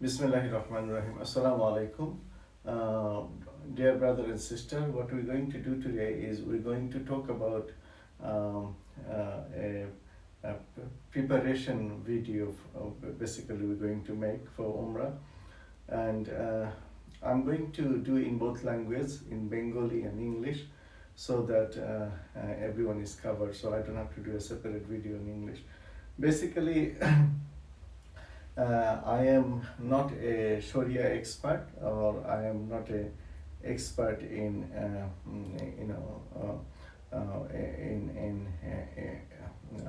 Bismillahirrahmanirrahim. Assalamu alaikum. Dear brother and sister, what we're going to do today is we're going to talk about a preparation video. Basically, we're going to make for Umrah, and I'm going to do in both languages, in Bengali and English, so that everyone is covered. So I don't have to do a separate video in English. Basically. I am not a Sharia expert, or I am not a expert in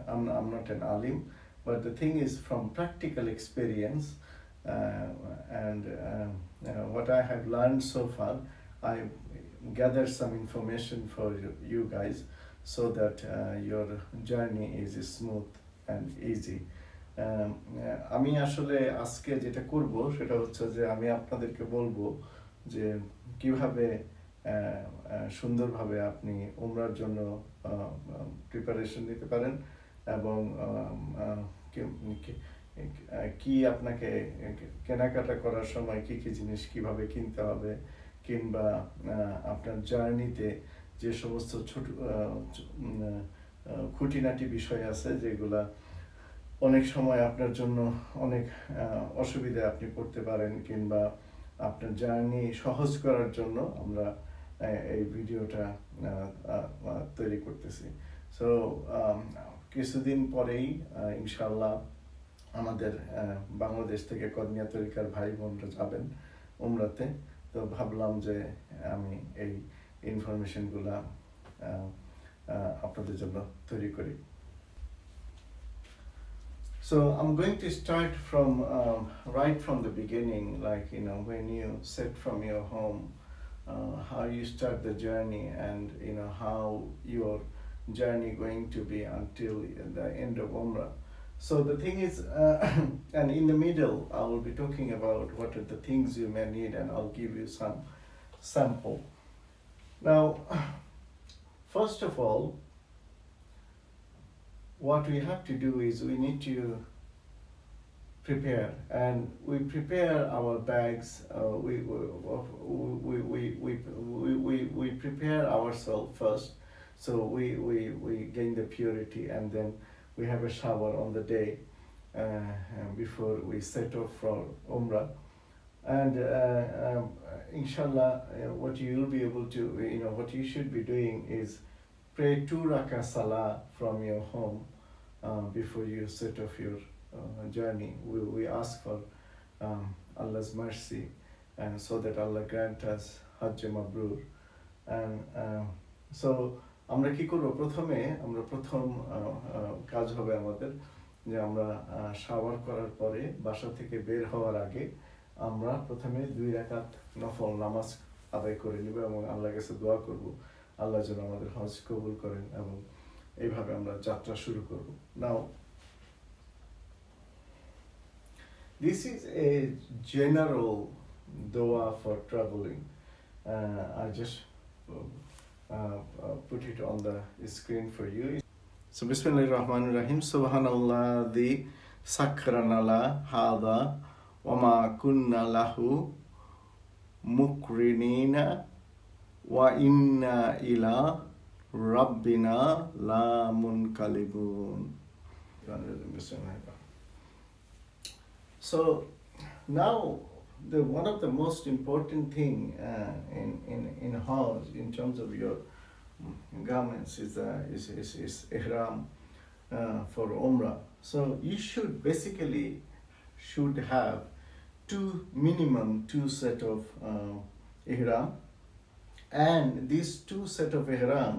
I'm not an alim, but the thing is from practical experience and what I have learned so far, I gather some information for you guys so that your journey is smooth and easy. আমি আসলে আজকে যেটা করব সেটা হচ্ছে যে আমি আপনাদেরকে বলবো যে কিভাবে সুন্দরভাবে আপনি উমরার জন্য প্রিপারেশন নিতে পারেন এবং কি আপনাকে কেনাকাটা করার সময় কি কি জিনিস কিভাবে কিনতে হবে, কিংবা আপনার জার্নিতে যে সমস্ত ছোট খুঁটিনাটি বিষয় আছে যেগুলা অনেক সময় আপনার জন্য অনেক অসুবিধা আপনি পড়তে পারেন, কিংবা আপনার জার্নি সহজ করার জন্য আমরা এই ভিডিওটা তৈরি করতেছি। সো কিছুদিন পরেই ইনশাআল্লাহ আমাদের বাংলাদেশ থেকে কদমিয়া তরিকার ভাই বোনরা যাবেন উমরাতে। তো ভাবলাম যে আমি এই ইনফরমেশনগুলা আপনাদের জন্য তৈরি করি। So I'm going to start from right from the beginning, like when you set from your home, how you start the journey, and how your journey going to be until the end of Umrah. So the thing is, and in the middle, I will be talking about what are the things you may need, and I'll give you some sample. Now, first of all, what we have to do is we need to prepare, and we prepare our bags. We prepare ourselves first, so we gain the purity, and then we have a shower on the day before we set off for Umrah. And inshallah, what you will be able to, what you should be doing is pray 2 rakah salah from your home before you set off your journey. We ask for Allah's mercy, and so that Allah grant us Hajj Mabrur. And so আমরা কি করব, প্রথম কাজ হবে আমাদের যে আমরা shower করার পরে বাসা থেকে বের হওয়ার আগে আমরা প্রথমে 2 রাকাত নফল নামাজ আদায় করে নিব এবং আল্লাহর কাছে দোয়া করব আল্লাহ যেন আমাদের হজ কবুল করেন, এবং এইভাবে আমরা যাত্রা শুরু করব। Now, this is a general dua for traveling. I just put it on the screen for you. So Bismillahirrahmanirrahim. Subhanalladhi sakrana la hada wa ma kunna lahu mukrinina wa inna ila Rabbina la munqalibun. So now one of the most important thing in Hajj in terms of your garments is ihram for Umrah. So you should have minimum two set of ihram, and these 2 set of ihram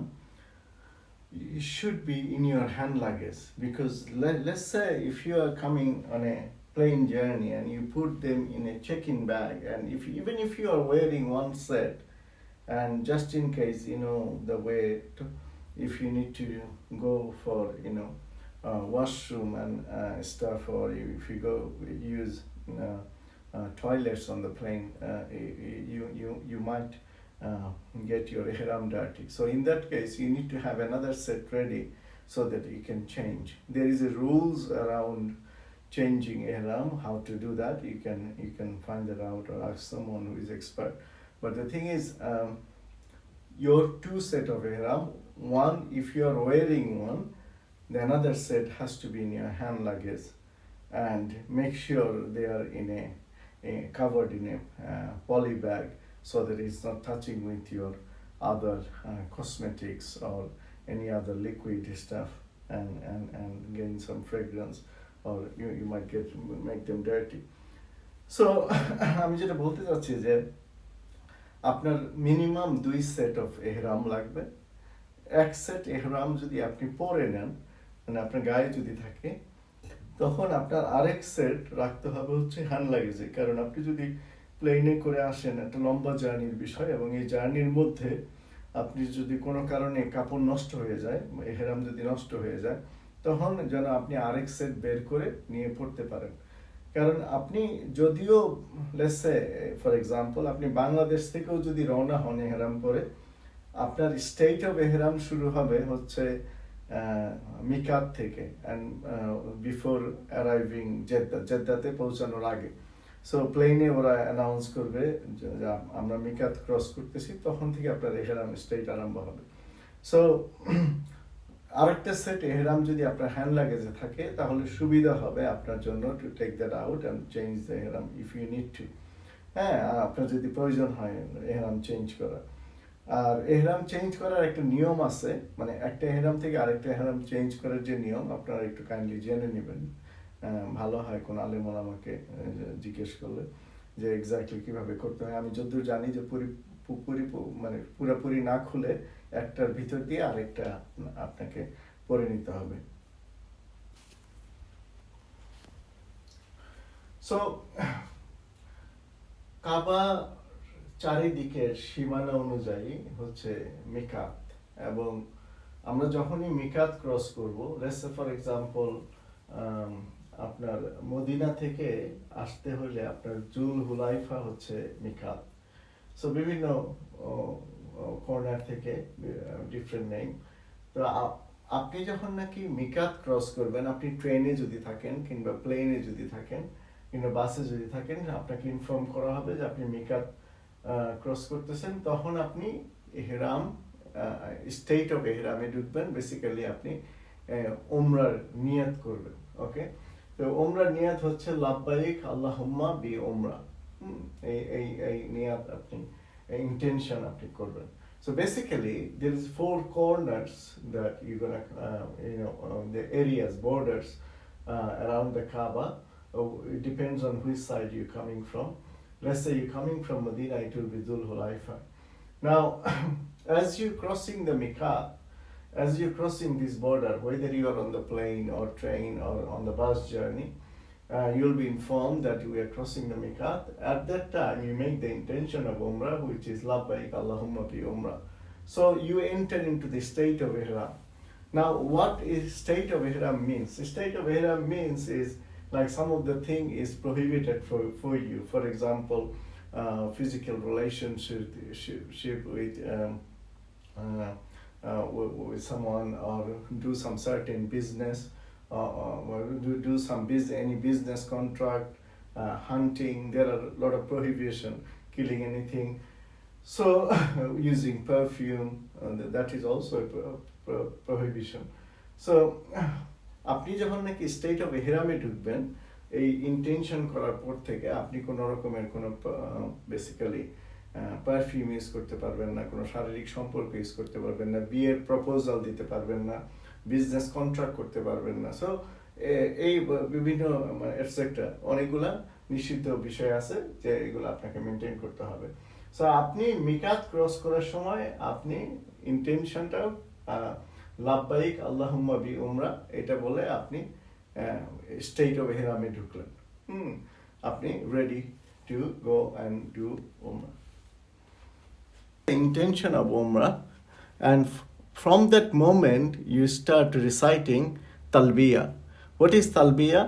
should be in your hand luggage, because let's say if you are coming on a plane journey and you put them in a check-in bag, and even if you are wearing one set, and just in case the way if you need to go for washroom and stuff, or if you go use toilets on the plane, you might get your ihram dirty. So in that case you need to have another set ready so that you can change. There is a rules around changing ihram, how to do that, you can find that out or ask someone who is expert. But the thing is, your two set of ihram, one, if you are wearing one, the another set has to be in your hand luggage, and make sure they are in a covered in a poly bag, so that it's not touching with your other cosmetics or any other liquid stuff, and gain some fragrance, or you might make them dirty. So আমি যেটা বলতে চাচ্ছি যে আপনার minimum 2 set of এহরাম লাগবে। এক set এহরাম যদি আপনি পরে নেন, মানে আপনার গায়ে যদি থাকে, তখন আপনার আরেক সেট রাখতে হবে হচ্ছে হ্যান্ড লাগেজে। কারণ আপনি যদি প্লেনে করে আসেন, একটা লম্বা জার্নির বিষয়, এবং এই জার্নির মধ্যে আপনি যদি কোনো কারণে কাপড় নষ্ট হয়ে যায়, এহরাম যদি নষ্ট হয়ে যায়, তখন যেন আপনি আরেক সেট বের করে নিয়ে পড়তে পারেন। কারণ আপনি যদিও লেটস সে ফর এক্সাম্পল আপনি বাংলাদেশ থেকেও যদি রওনা হন এহরাম করে, আপনার স্টেট অফ এহরাম শুরু হবে হচ্ছে মিকাত থেকে, অ্যান্ড বিফোর অ্যারাইভিং জেদ্দাতে পৌঁছানোর আগে। সো প্লেনে ওরা অ্যানাউন্স করবে যে আমরা মিকাত ক্রস করতেছি, তখন থেকে আপনার এহরাম স্টেট আরম্ভ হবে। সো আরেকটা সেট এহরাম যদি আপনার হ্যান্ড লাগেজে থাকে, তাহলে সুবিধা হবে আপনার জন্য to take that out and change the এহরাম ইফ ইউ নিড টু। হ্যাঁ, আপনার যদি প্রয়োজন হয় এহরাম চেঞ্জ করা। আর এহরাম চেঞ্জ করার একটা নিয়ম আছে, মানে একটা এহরাম থেকে আরেকটা এহরাম চেঞ্জ করার যে নিয়ম, আপনারা একটু কাইন্ডলি জেনে নেবেন। ভালো হয় কোন আলেম আমাকে জিজ্ঞেস করলে যে এক্স্যাক্টলি কিভাবে করতে হয়। আমি যতদূর জানি যে মানে পুরোপুরি না খুলে একটার ভিতর দিয়ে আরেকটা আপনাকে পরে নিতে হবে। সো কাবা চারিদিকের সীমানা অনুযায়ী হচ্ছে মিকাত, এবং আমরা যখনই মিকাত ক্রস করব, লেটস সে ফর এক্সাম্পল আপনার মদিনা থেকে আসতে হলে আপনার জুল হুলাইফা হচ্ছে মিকাত। সো বিভিন্ন কর্নার থেকে ডিফারেন্ট নেম। তো আপনি যখন নাকি মিকাত ক্রস করবেন, আপনি ট্রেনে যদি থাকেন কিংবা প্লেনে যদি থাকেন কিংবা বাসে যদি থাকেন, আপনাকে ইনফর্ম করা হবে যে আপনি মিকাত ক্রস করতেছেন। তখন আপনি এহরাম স্টেট অফ এহরামে ঢুকবেন। বেসিক্যালি আপনি উমরার নিয়াত করবেন। ওকে, তো উমরার নিয়াত হচ্ছে লাব্বাইক আল্লাহুম্মা বি উমরা। এই নিয়াত আপনি intention আপনি করবেন। So basically there is 4 corners that you're gonna the areas, borders around the Kaaba. It depends on which side you're coming from. Let's say you're coming from Medina, it will be Dhul Hulaifa. Now as you're crossing the Miqat, as you're crossing this border, whether you are on the plane or train or on the bus journey, you'll be informed that we are crossing the Miqat. At that time, you make the intention of Umrah, which is Labbaik Allahumma bi Umrah. So you enter into the state of Ihram. Now, what is state of Ihram means? The state of Ihram means is like some of the thing is prohibited for you. For example, physical relationship with someone, or do some certain business, do some any business contract, hunting. There are a lot of prohibition, killing anything. So using perfume, that is also a prohibition. So আপনি যখন নাকি state of এহরামে ঢুকবেন, এই intention করার পর থেকে আপনি কোনো রকমের কোনো বেসিক্যালি পারফিউম ইউজ করতে পারবেন না, কোনো শারীরিক সম্পর্ক ইউজ করতে পারবেন না, বিয়ের প্রপোজাল দিতে পারবেন না, বিজনেস কন্ট্রাক্ট করতে পারবেন না। সো এই বিভিন্ন এটসেট্রা অনেকগুলা নিষিদ্ধ বিষয় আছে যে এগুলো আপনাকে মেনটেন করতে হবে। সো আপনি মিকাত ক্রস করার সময় আপনি ইন্টেনশনটা লাব্বাইক আল্লাহুম্মা বি উমরা এটা বলে আপনি স্টেট অফ ইহরামে ঢুকলেন। আপনি ready to go and do উমরা। Intention of umrah, and from that moment you start reciting talbiyah. What is talbiyah?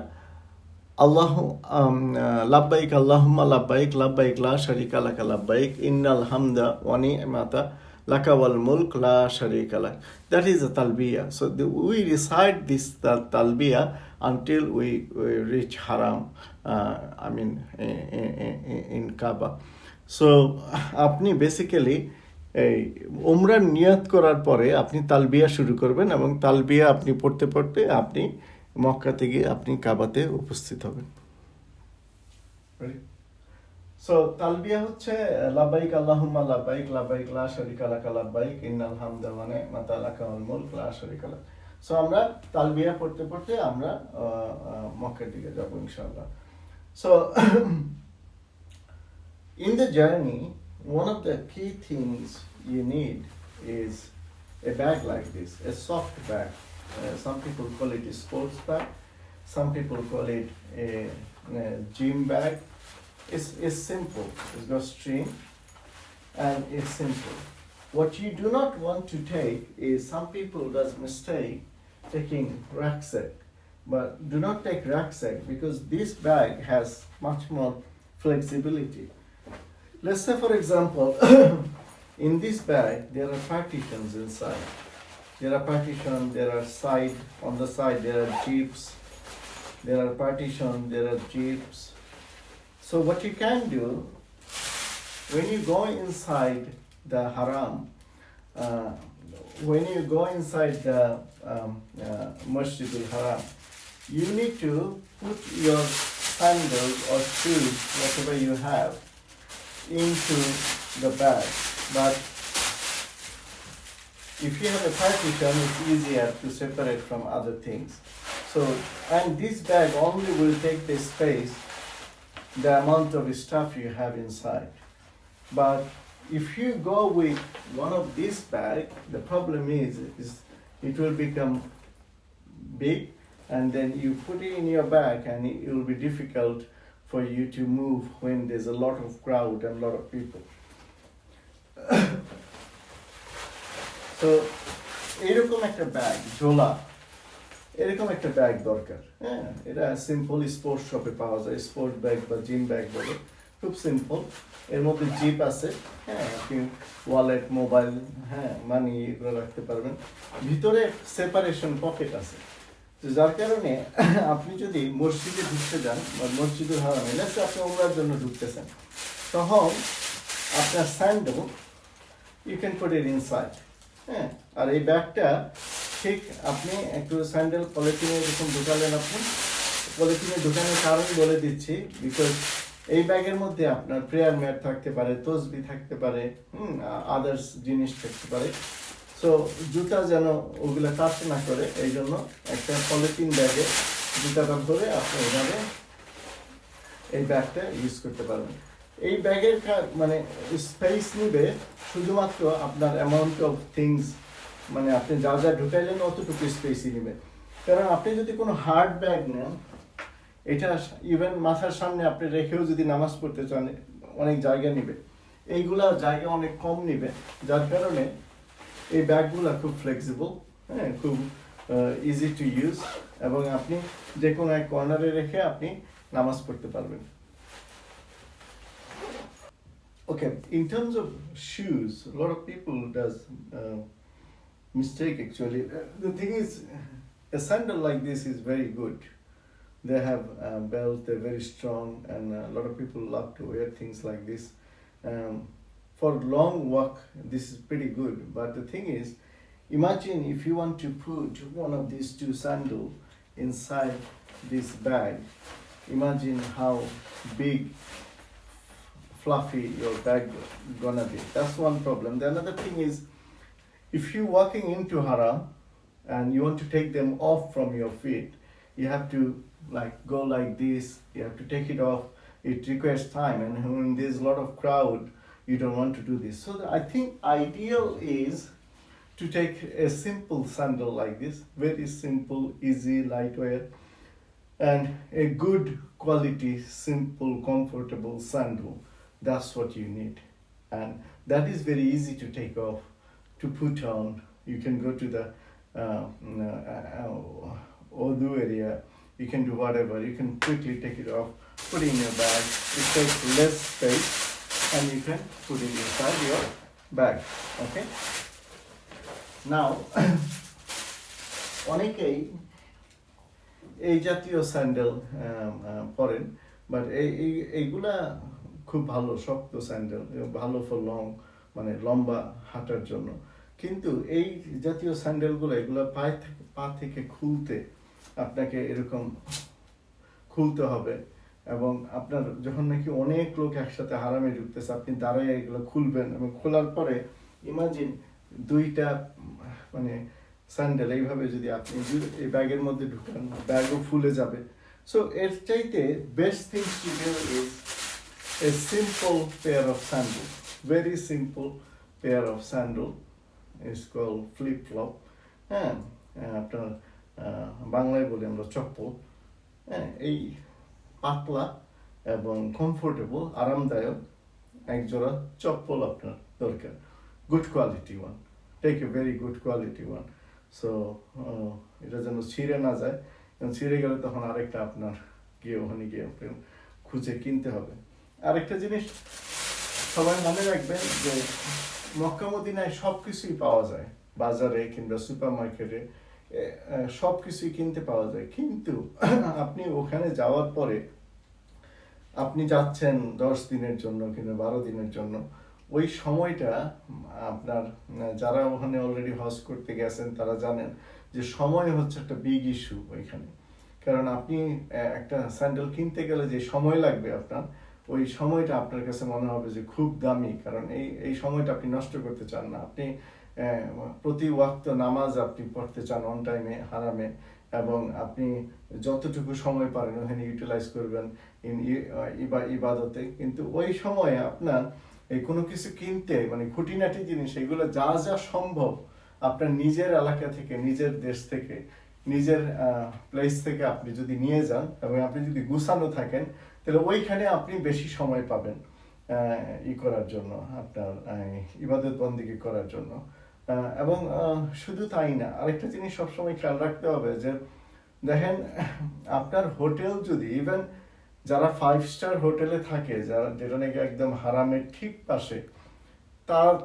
Labbaik Allahumma labbaik, labbaik la sharika laka labbaik, innal hamda wa ni'mata laka wal mulk la sharika lak. That is a talbiya. So we recite this talbiya until we reach haram, in Kaaba. So আপনি basically এই উমরার নিয়ত করার পরে আপনি তালবিয়া শুরু করবেন এবং তালবিয়া আপনি পড়তে পড়তে আপনি মক্কা থেকে আপনি কাবাতে উপস্থিত হবেন। সো তালবিয়া হচ্ছে লাব্বাইক আল্লাহুম্মা লাব্বাইক লাব্বাইক লা শারিকা লাকা লাব্বাইক ইন্নাল হামদা ওয়া নি'মাতা লাকা ওয়াল মুলক লা শারিকা লাক। সো আমরা তালবিয়া পড়তে পড়তে আমরা মক্কার দিকে যাব ইনশাআল্লাহ। So in the journey, one of the key things you need is a bag like this, a soft bag. Some people call it a sports bag. Some people call it a gym bag. It's simple. It's got string and it's simple. What you do not want to take is, some people does mistake taking rucksack. But do not take rucksack because this bag has much more flexibility. Let's say, for example, in this bag, there are partitions inside. There are partitions, there are on the side, there are jeeps. There are partitions, there are jeeps. So what you can do, when you go inside the haram, when you go inside the Masjid al-Haram, you need to put your sandals or shoes, whatever you have, into the bag. But if you have a partition, it's easier to separate from other things. So, and this bag only will take the space, the amount of stuff you have inside. But if you go with one of these bags, the problem is it will become big, and then you put it in your bag and it will be difficult for you to move when there's a lot of crowd and a lot of people. So এরকম একটা bag, ঝোলা, এরকম একটা bag দরকার। হ্যাঁ, এটা simple sports শপে পাওয়া যায়, স্পোর্ট ব্যাগ বা জিম ব্যাগ বলে, খুব সিম্পল। এর মধ্যে জিপ আছে, হ্যাঁ, আপনি ওয়ালেট, মোবাইল, হ্যাঁ, মানি এগুলো রাখতে পারবেন। ভিতরে সেপারেশন পকেট আছে, যার কারণে আপনি যদি মসজিদে ঢুকতে যান বা মসজিদুল হারামে, লেটস আপনি উমরার জন্য ঢুকতেছেন, তখন আপনার sandal you can put it inside. হ্যাঁ, আর এই ব্যাগটা ঠিক আপনি একটু স্যান্ডেল পলিথিনে যখন ঢুকালেন, আপনি পলিথিনে ঢুকানোর কারণ বলে দিচ্ছি, বিকজ এই ব্যাগের মধ্যে আপনার প্রেয়ার ম্যাট থাকতে পারে, তসবি থাকতে পারে, আদার্স জিনিস থাকতে পারে। সো জুতা যেন ওগুলো টাচ না করে, এই জন্য একটা পলিথিন ব্যাগে জুতাটা ধরে আপনি এভাবে এই ব্যাগটা ইউজ করতে পারবেন। এই ব্যাগের মানে স্পেস নিবে শুধুমাত্র আপনার অ্যামাউন্ট অফ থিংস, মানে আপনি যা যা ঢুকাইলেন অতটুকু স্পেসই নেবে। কারণ আপনি যদি কোনো হার্ড ব্যাগ নেন, এটা ইভেন মাথার সামনে আপনি রেখেও যদি নামাজ পড়তে চান, অনেক জায়গা নিবে। এইগুলা জায়গা অনেক কম নিবে, যার কারণে এই ব্যাগগুলো খুব ফ্লেক্সিবল, হ্যাঁ, খুব ইজি টু ইউজ, এবং আপনি যে কোনো এক কর্নারে রেখে আপনি নামাজ পড়তে পারবেন। Okay, in terms of shoes, a lot of people does mistake actually. The thing is, a sandal like this is very good. They have belt, they're very strong, and a lot of people love to wear things like this. For long walk, this is pretty good. But the thing is, imagine if you want to put one of these two sandals inside this bag. Imagine how big, fluffy your bag gonna be. That's one problem. The another thing is, if you're walking into haram and you want to take them off from your feet, you have to go like this, you have to take it off. It requires time, and when there's a lot of crowd, you don't want to do this. So I think ideal is to take a simple sandal like this, very simple, easy, lightweight, and a good quality, simple, comfortable sandal. That's what you need, and that is very easy to take off, to put on. You can go to the Odu area, you can do whatever, you can quickly take it off, put it in your bag, it takes less space, and you can put it inside your bag. Okay. Now, অনেকেই এই জাতীয় sandal পরেন, but এইগুলা খুব ভালো, শক্ত sandal, ভালো for long, মানে লম্বা হাঁটার জন্য। কিন্তু এই জাতীয় স্যান্ডেলগুলো, এগুলো পা থেকে খুলতে আপনাকে এরকম খুলতে হবে, এবং আপনার যখন নাকি অনেক লোক একসাথে হারামে ঢুকতেছে, আপনি দাঁড়ায় এগুলো খুলবেন, এবং খোলার পরে ইমাজিন দুইটা মানে স্যান্ডেল এইভাবে যদি আপনি এই ব্যাগের মধ্যে ঢুকান, ব্যাগও ফুলে যাবে। সো এর চাইতে best things to do is a simple pair of sandals, very simple pair of sandal is called flip flop. হ্যাঁ, আপনার বাংলায় বলি আমরা চপ্পল। হ্যাঁ, এই পাতলা এবং কমফোর্টেবল, আরামদায়ক একজোড়া চপ্পল আপনার দরকার, good quality one, take a very good quality one. So এটা যেন ছিঁড়ে না যায়, কারণ ছিঁড়ে গেলে তখন আরেকটা আপনার গিয়ে ওখানে গিয়ে খুঁজে কিনতে হবে। আরেকটা জিনিস সবাই মনে রাখবেন যে মক্কা মদিনায় সব কিছুই পাওয়া যায়, বাজারে কিংবা সুপার মার্কেটে সব কিছুই কিনতে পাওয়া যায়, কিন্তু আপনি ওখানে যাওয়ার পরে আপনি যাচ্ছেন 10 দিনের জন্য কিংবা 12 দিনের জন্য, ওই সময়টা আপনার, যারা ওখানে অলরেডি হজ করতে গেছেন তারা জানেন যে সময় হচ্ছে একটা বিগ ইস্যু ওইখানে। কারণ আপনি একটা স্যান্ডেল কিনতে গেলে যে সময় লাগবে আপনার, ওই সময়টা আপনার কাছে মনে হবে যে খুব দামি, কারণ এই সময়টা আপনি নষ্ট করতে চান না। আপনি প্রতি ওয়াক্ত নামাজ আপনি পড়তে চান অন টাইমে হারামে, এবং আপনি যতটুকু সময় পারেন ওখানে ইউটিলাইজ করবেন ইবাদতে। কিন্তু ওই সময়ে আপনার এই কোনো কিছু কিনতে, মানে খুঁটিনাটি জিনিস এগুলো যা যা সম্ভব আপনার নিজের এলাকা থেকে, নিজের দেশ থেকে, নিজের প্লেস থেকে আপনি যদি নিয়ে যান, এবং আপনি যদি গুছানো থাকেন, তাহলে ওইখানে আপনি বেশি সময় পাবেন করার জন্য, আপনার ইবাদত বন্দেগী করার জন্য। এবং শুধু তাই না, আরেকটা জিনিস সবসময় খেয়াল রাখতে হবে যে দেখেন, আপনার হোটেল যদি, ইভেন যারা 5 স্টার হোটেলে থাকে, যারা যেটা নাকি একদম হারামের ঠিক পাশে,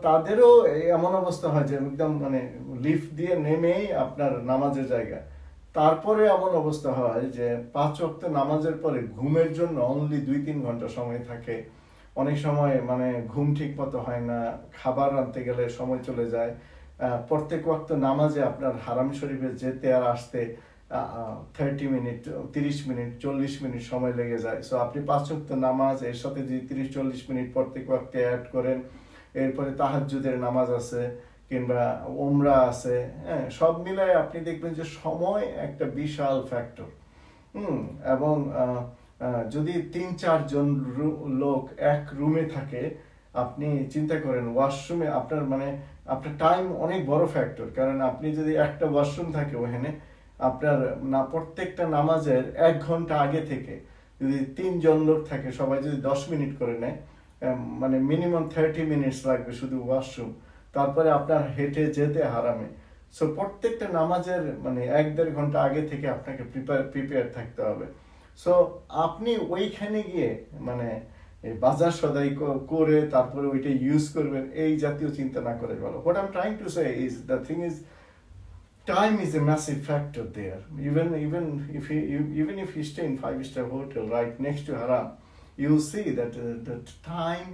তাদেরও এমন অবস্থা হয় যে একদম মানে লিফট দিয়ে নেমেই আপনার নামাজের জায়গা। তারপরে এমন অবস্থা হয় যে 5 ওয়াক্ত নামাজের পরে ঘুমের জন্য অনলি 2-3 ঘন্টা সময় থাকে। অনেক সময় মানে ঘুম ঠিক মতো হয় না, খাবার আনতে গেলে সময় চলে যায়। প্রত্যেক ওয়াক্ত নামাজে আপনার হারাম শরীফে যেতে আর আসতে 30 মিনিট, 30 মিনিট, 40 মিনিট সময় লেগে যায়। সো আপনি 5 ওয়াক্ত নামাজ, এর সাথে যদি 30-40 মিনিট প্রত্যেক ওয়াক্তে অ্যাড করেন, এরপরে তাহাজ্জুদের নামাজ আছে কিংবা উমরা আছে, হ্যাঁ, সব মিলায় আপনি দেখবেন যে সময় একটা বিশাল ফ্যাক্টর। এবং যদি 3-4 জন লোক এক রুমে থাকে, আপনি চিন্তা করেন ওয়াশরুমে আপনার মানে আপনার টাইম অনেক বড় ফ্যাক্টর। কারণ আপনি যদি একটা ওয়াশরুম থাকে ওখানে, আপনার প্রত্যেকটা নামাজের 1 ঘন্টা আগে থেকে যদি 3 জন লোক থাকে, সবাই যদি 10 মিনিট করে নেয়, মানে মিনিমাম 30 মিনিটস লাগবে শুধু ওয়াশরুম, তারপরে আপনার হেঁটে যেতে হারামে। সো প্রত্যেকটা নামাজের মানে 1-1.5 ঘন্টা আগে থেকে আপনাকে প্রিপেয়ার থাকতে হবে। সো আপনি ওইখানে গিয়ে মানে বাজার সদাই করে তারপরে ওইটা ইউজ করবেন, এই জাতীয় চিন্তা না করে ভালো। What I'm trying to say is, the thing is, time is a massive factor there. Even if you stay in 5-star hotel right next to haram, you'll see that that time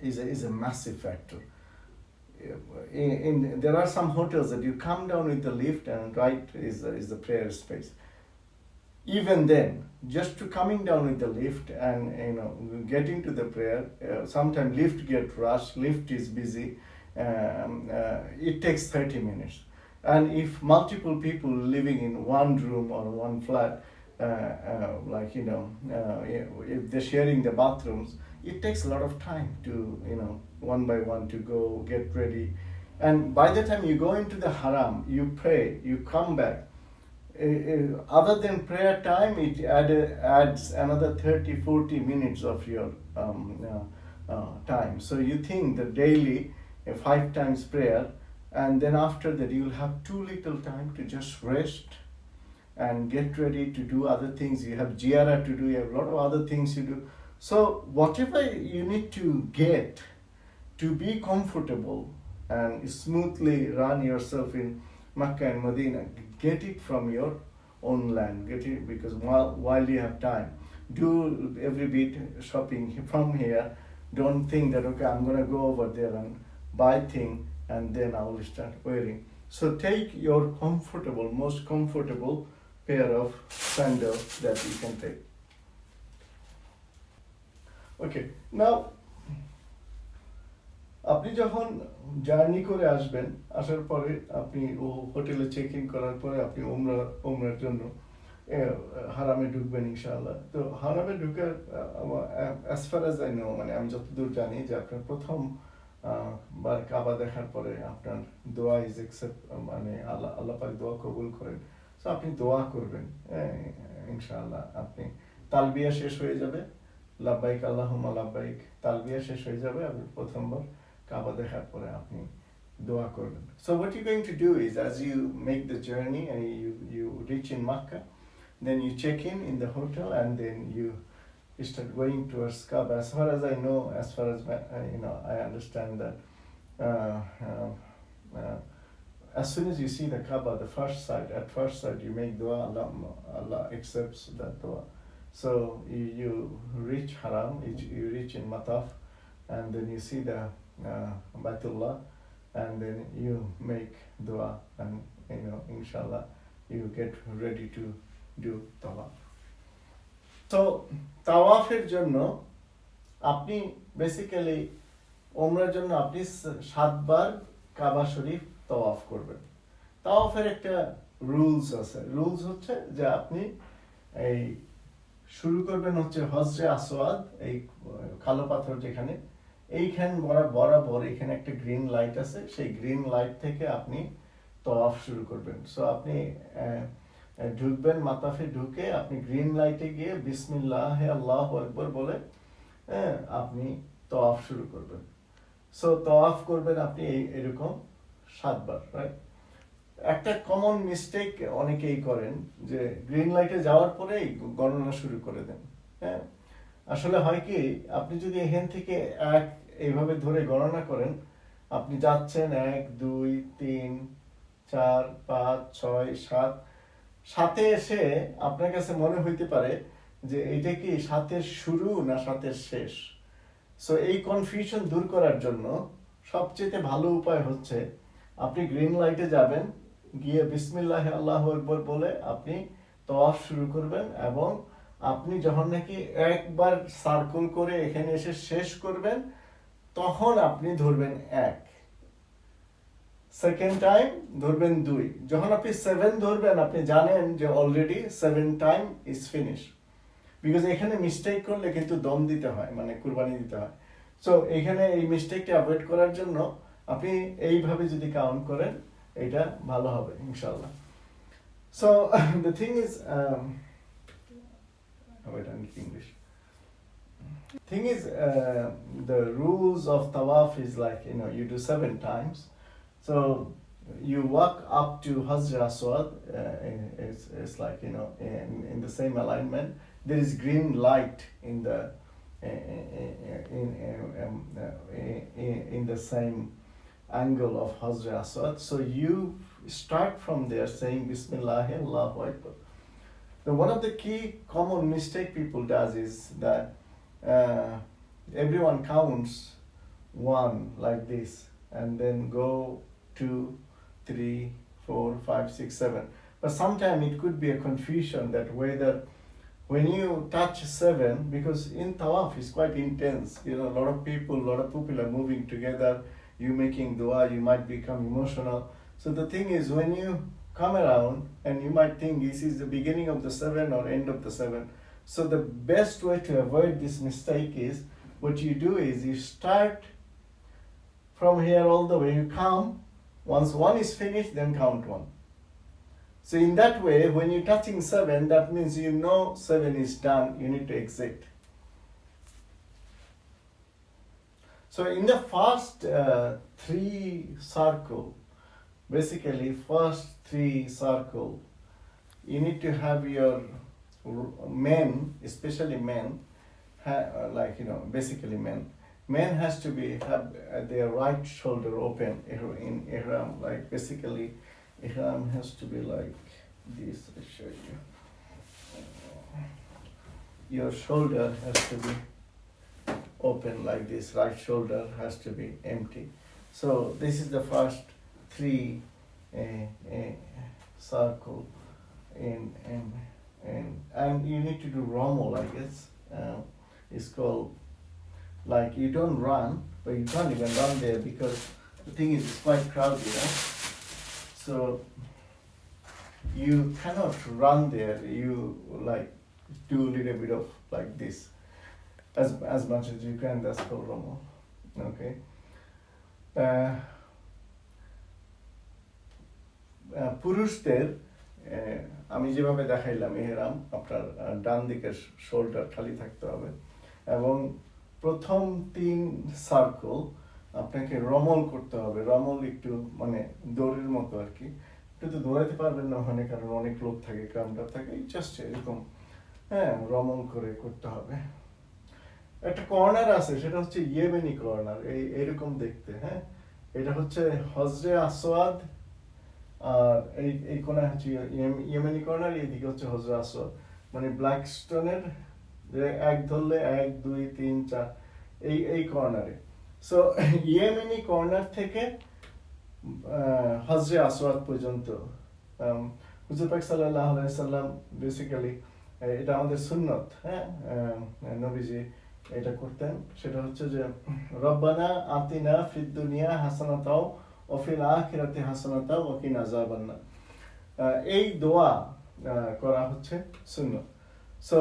is a massive factor. There are some hotels that you come down with the lift and right is the prayer space. Even then, just to coming down with the lift and getting to the prayer, sometimes lift get rushed, lift is busy, it takes 30 minutes. And if multiple people living in one room or one flat, like if they're sharing the bathrooms, it takes a lot of time to one by one to go get ready. And by the time you go into the haram, you pray, you come back, other than prayer time, it adds another 30-40 minutes of your time. So you think that daily 5 times prayer, and then after that you'll have too little time to just rest and get ready to do other things. You have ziyarah to do, you have a lot of other things you do. So whatever you need to get to be comfortable and smoothly run yourself in Makkah and Medina, get it from your own land. Get it because while you have time, do every bit shopping from here. Don't think that okay, I'm gonna go over there and buy thing and then I will start wearing. So take your comfortable, most comfortable pair of sandals that you can take. Okay, now আপনি যখন journey করে আসবেন, আসার পরে আপনি হোটেলে check in করার পরে আপনি ওমরার জন্য হারামে ঢুকবেন ইনশাআল্লাহ। তো হারামে ঢুকার as far as I know, মানে আমি যতদূর জানি যে আপনার প্রথম বার কাবা দেখার পরে আপনার দোয়া ইজ একসেপ্ট, মানে আল্লাহ পাক দোয়া কবুল করেন। সো আপনি দোয়া করবেন ইনশাআল্লাহ। আপনি তালবিয়া শেষ হয়ে যাবে, লাব্বাইক আল্লাহুম্মা লাব্বাইক তালবিয়া শেষ হয়ে যাবে, আপনি প্রথমবার কাবা দেখার পরে আপনি দোয়া করবেন। So what you're going to do is, as you make the journey and you reach in Makkah, then you check in the hotel and then you start going towards Kaaba. As far as I know, as far as I understand that as soon as you see the Kaaba, at first sight you make dua, Allah accepts that dua. So you reach Haram, you reach in Mataf, and then you see the Baitullah, and then you make dua, and inshallah you get ready to do tawaf. So তাওয়াফের জন্য আপনি basically ওমরার জন্য আপনি 7 বার কাবা শরীফ তাওয়াফ করবেন। তাওয়াফের একটা rules আছে। Rules হচ্ছে যে আপনি এই শুরু করবেন হচ্ছে হজরে আসওয়াদ, এই কালো পাথর যেখানে, এইখান বরাবর এখানে একটা গ্রিন লাইট আছে, সেই গ্রিন লাইট থেকে আপনি তাওয়াফ শুরু করবেন। সো আপনি ঢুকবেন, মাতাফে ঢুকে আপনি গ্রিন লাইটে গিয়ে বিসমিল্লাহ আল্লাহু আকবার বলে আপনি তাওয়াফ শুরু করবেন। সো তাওয়াফ করবেন আপনি এরকম 7 বার, রাইট? একটা কমন মিস্টেক অনেকেই করেন যে গ্রিন লাইটে যাওয়ার পরেই গণনা শুরু করে দেন। হ্যাঁ, আসলে হয় কি, আপনি যদি এখান থেকে এইভাবে ধরে গণনা করেন, আপনি যাচ্ছেন 1 2 3 4 5 6 7, 7-এ এসে আপনার কাছে মনে হইতে পারে যে এটা কি 7-এর শুরু না 7-এর শেষ। সো এই কনফিউশন দূর করার জন্য সবচেয়ে ভালো উপায় হচ্ছে আপনি গ্রিন লাইটে যাবেন, গিয়ে বিসমিল্লাহ আল্লাহু আকবার বলে আপনি তাওয়াফ শুরু করবেন, এবং আপনি যখন নাকি একবার সার্কেল করে এখানে এসে শেষ করবেন তখন আপনি ধরবেন 1, সেকেন্ড টাইম ধরবেন 2, যখন আপনি 7 ধরবেন আপনি জানেন যে already 7 time is finish. Because এখানে মিস্টেক করলে কিন্তু দম দিতে হয়, মানে কুরবানি দিতে হয়। সো এখানে এই মিস্টেকটা অ্যাভয়েড করার জন্য আপনি এইভাবে যদি কাউন্ট করেন এটা ভালো হবে ইনশাআল্লাহ। So the thing is wait, I'm English. Thing is, the rules of tawaf is like, you do 7 times. So you walk up to Hajr Aswad, it's like, in the same alignment. There is green light in the same angle of Hajr Aswad. So you start from there saying Bismillah, Allahu Akbar. Now, one of the key common mistake people does is that everyone counts 1 like this and then go 2, 3, 4, 5, 6, 7. But sometimes it could be a confusion that whether when you touch 7, because in tawaf is quite intense, a lot of people are moving together, you making dua, you might become emotional. So the thing is, when you come around and you might think this is the beginning of the 7 or end of the 7. So the best way to avoid this mistake is, what you do is you start from here all the way, you count, once 1 is finished then count 1. So in that way, when you're touching 7, that means 7 is done, you need to exit. So in the first 3 circle, basically first 3 circle, you need to have your men, especially men, basically men, Men has to be have their right shoulder open in ihram. Like basically, ihram has to be like this. I show you. Your shoulder has to be open like this. Right shoulder has to be empty. So this is the first three circle and you need to do Rommel, I guess. It's called, like, you don't run, but you can't even run there because the thing is it's quite crowded, so you cannot run there. You like do a little bit of like this as much as you can. That's called Rommel. Okay. পুরুষদের আমি যেভাবে দেখাইলাম ইহরাম, আপনার ডান দিকের shoulder খালি থাকতে হবে এবং প্রথম 3 সার্কেল আপনাকে রমল করতে হবে। রমল একটু মানে দৌড়ের মতো আর কি, একটু তো দৌড়াতে পারবেন না ওখানে, কারণ অনেক লোক থাকে, ক্রাউডটা থাকে, জাস্ট এরকম রমল করে করতে হবে। একটা কর্নার আছে, সেটা হচ্ছে ইয়েমেনি কর্নার, এইরকম দেখতে। এটা হচ্ছে হজরে আসওয়াদ, আর এই কোণা হচ্ছে ইয়েমেনি কর্নার, এইদিকে হচ্ছে হজরে আসওয়াদ, মানে ব্ল্যাক স্টোনের এক ধরলে 1 2 3 4 এই কর্নারে। সো ইয়েমেনি কর্নার থেকে হজরে আসওয়াদ পর্যন্ত হুজুর পাক সাল্লাল্লাহু আলাইহি সাল্লাম বেসিক্যালি, এটা আমাদের সুন্নত, নবীজি এটা করতেন। সেটা হচ্ছে যে রব্বানা আতিনা ফিদ দুনিয়া হাসানাতাও ওয়া ফিল আখিরাতি হাসানাতাও ওয়া কিনা আযাবান্নার, এই দোয়া করা হচ্ছে সুন্নত। সো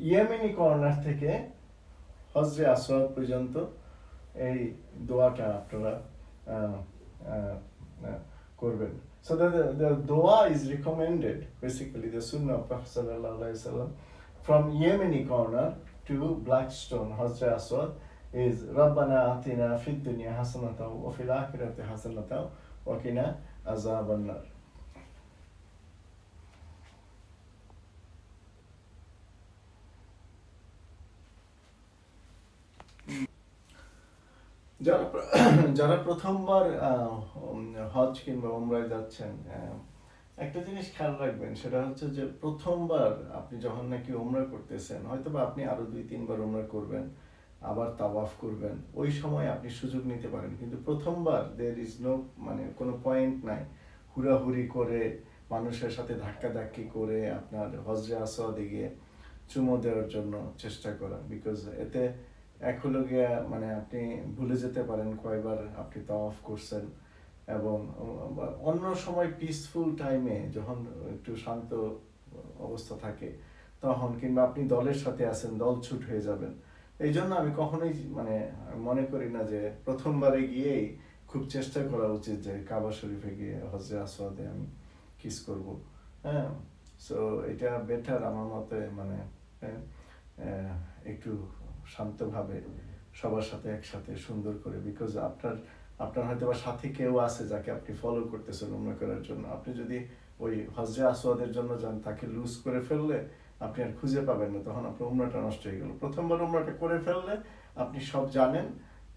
ইয়েমেনি কর্নার থেকে হজরে আসওয়াদ পর্যন্ত এই দোয়াটা আপনারা করবেন। So the dua is recommended, basically the sunnah of Prophet sallallahu alaihi wasallam, from Yemeni corner to Blackstone, Hajra Aswad, is Rabbana atina fid dunya hasanatan wa fil akhirati hasanatan wa qina azaban nar. যারা প্রথমবার হজ কিংবা উমরায় যাচ্ছেন, একটা জিনিস খেয়াল রাখবেন, সেটা হচ্ছে যে প্রথমবার আপনি যখন নাকি উমরা করতেছেন, হয়তো বা আপনি আরো 2-3 বার উমরা করবেন, আবার তাওয়াফ করবেন, ওই সময় আপনি সুযোগ নিতে পারেন। কিন্তু প্রথমবার there is no, মানে কোনো পয়েন্ট নাই হুড়াহুড়ি করে মানুষের সাথে ধাক্কাধাক্কি করে আপনার হজরে আসওয়াদে গিয়ে চুমো দেওয়ার জন্য চেষ্টা করা, বিকজ এতে এক হলো গিয়া মানে আপনি ভুলে যেতে পারেন কয়বার আপনি তাওয়াফ করছেন। এবং অন্য সময় পিসফুল টাইমে যখন একটু শান্ত অবস্থা থাকে তখন, কিংবা আপনি দলের সাথে আছেন, দল ছুট হয়ে যাবেন। এই জন্য আমি কখনোই মানে মনে করি না যে প্রথমবারে গিয়েই খুব চেষ্টা করা উচিত যে কাবা শরীফে গিয়ে হজরে আসওয়াদে আমি কিস করব। সো এটা বেটার আমার মতে, মানে একটু শান্তভাবে সবার সাথে একসাথে সুন্দর করে, বিকজ আপনার হয়তো বা সাথে কেউ আছে যাকে আপনি ফলো করতেছেন উমরা করার জন্য। আপনি যদি ওই হজরে আসওয়াদের জন্য যান, তাকে লুজ করে ফেললে আপনি আর খুঁজে পাবেন না, তখন আপনার উমরাটা নষ্ট হয়ে গেল। প্রথমবার উমরাটা করে ফেললে আপনি সব জানেন,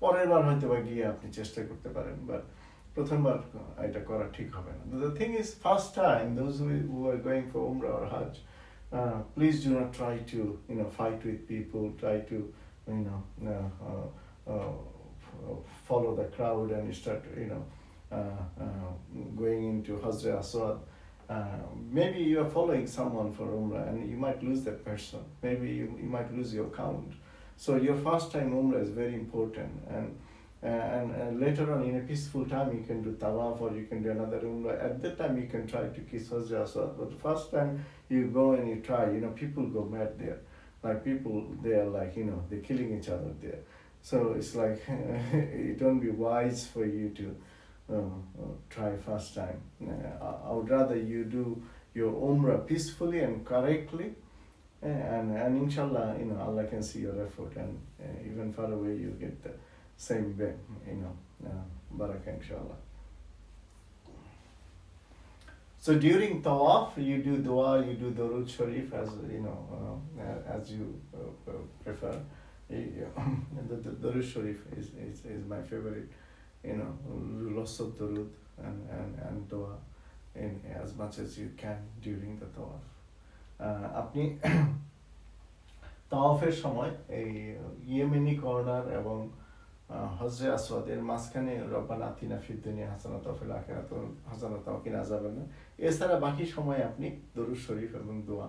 পরের বার হয়তো বা গিয়ে আপনি চেষ্টা করতে পারেন, বাট প্রথমবার এটা করা ঠিক হবে না। The thing is, first time, those who are going for Umrah or Hajj, please do not try to fight with people, try to follow the crowd and start going into Hajre Aswad. Maybe you are following someone for Umrah and you might lose that person. Maybe you might lose your count. So your first time Umrah is very important, and later on in a peaceful time you can do tawaf or you can do another Umrah. At that time you can try to kiss Hajre Aswad. But the first time you go and you try, people go mad there. Like people, they are like, they're killing each other there. So it's like it won't be wise for you to try first time. I would rather you do your Umrah peacefully and correctly, and inshallah, Allah can see your effort, and even far away you get the same way, barakah inshallah. So during tawaf, you do dua, you do Durud Sharif as you prefer. The Durud Sharif is my favorite, lots of Durud and Dua in as much as you can during the Tawaf. আপনি তাওয়াফের সময় এই Yemeni corner এবং হজরে আসওয়াদের মাঝখানে রব্বানা আতিনা ফিদ দুনিয়া হাসানাত ওয়া ফিল আখিরাতি হাসানাত ওয়া কিনা আযাবান্নার, এছাড়া বাকি সময় আপনি দরুদ শরীফ এবং দোয়া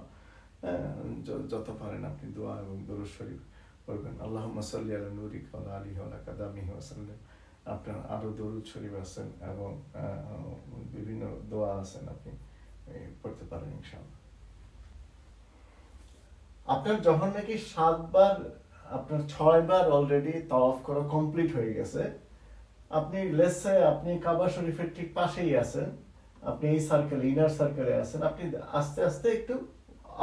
যত পারেন আপনি দোয়া এবং দরুদ শরীফ পড়বেন। আল্লাহুম্মা সাল্লি আলা নূরিকা ওয়া আলা আলিহি ওয়া আলা কাদামিহি ওয়া সাল্লাম। আপনার আরো দরুদ শরীফ আছেন এবং বিভিন্ন দোয়া আছেন, আপনি পড়তে পারেন ইনশাআল্লাহ। আপনার যখন নাকি 7 বার, আপনার 6 বার অলরেডি তাওয়াফ করা কমপ্লিট হয়ে গেছে, আপনি লেটসে আপনি কাবা শরীফের ঠিক পাশেই আছেন, আপনি এই সার্কেলে, ইনার সার্কেলে আছেন, আপনি আস্তে আস্তে একটু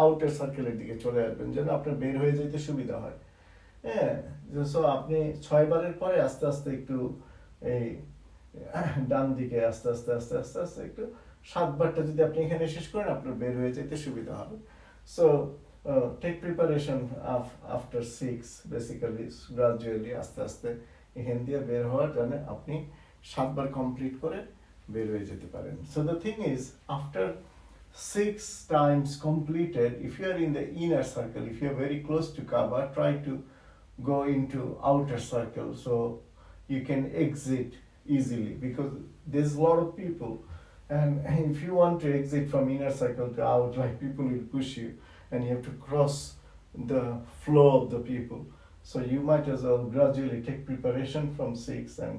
আউটার সার্কেলের দিকে চলে আসবেন যেন আপনার বের হয়ে যেতে সুবিধা হয়। হ্যাঁ, সো আপনি 6 বারের পরে আস্তে আস্তে একটু এই ডান দিকে আস্তে আস্তে আস্তে আস্তে আস্তে একটু 7 বারটা যদি আপনি এখানে শেষ করেন, আপনার বের হয়ে যেতে সুবিধা হবে। So take preparation after 6 basically gradually আস্তে আস্তে এখান দিয়ে বের হওয়ার জন্য আপনি 7 বার কমপ্লিট করে বের হয়ে যেতে পারেন। So the thing is, after 6 times completed, if you are in the inner circle, if you are very close to Kaaba, try to go into outer circle so you can exit easily, because there's a lot of people, and if you want to exit from inner circle to out, like people will push you and you have to cross the flow of the people. So you might as well gradually take preparation from 6 and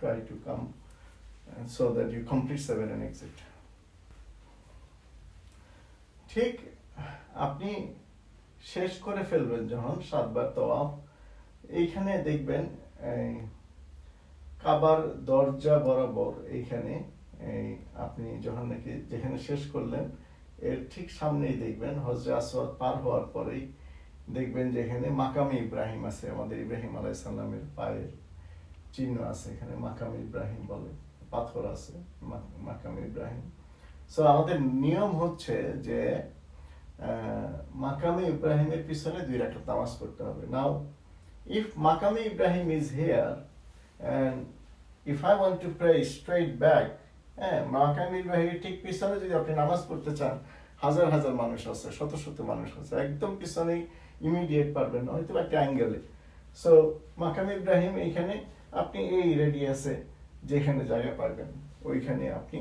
try to come, and so that you complete 7 and exit. ঠিক আপনি শেষ করে ফেলবেন যখন 7 বার তাওয়াফ, এইখানে দেখবেন কাবার দরজা বরাবর এইখানে আপনি যখন নাকি যেখানে শেষ করলেন এর ঠিক সামনেই দেখবেন হজরে আসওয়াদ পার হওয়ার পরেই দেখবেন যে এখানে মাকামে ইব্রাহিম আছে, আমাদের ইব্রাহিম আলাইহিস সালামের পায়ের চিহ্ন আছে, এখানে মাকামে ইব্রাহিম বলে, পাথর আছে মাকামে ইব্রাহিম। সো আমাদের নিয়ম হচ্ছে যে মাকামে ইব্রাহিমের পিছনে 2 রাকাত নামাজ পড়তে হবে। নাও if মাকামে Ibrahim is here and if I want to pray straight back, মাকামে ইব্রাহিমের ঠিক পিছনে যদি আপনি নামাজ পড়তে চান, হাজার হাজার মানুষ আছে, শত শত মানুষ আছে, একদম পিছনেই ইমিডিয়েট পারবেন না, হয়তো একটা অ্যাঙ্গেলে। সো মাকামে ইব্রাহিম এইখানে আপনি এই রেডিয়াসে যেখানে জায়গা পাবেন ওইখানে আপনি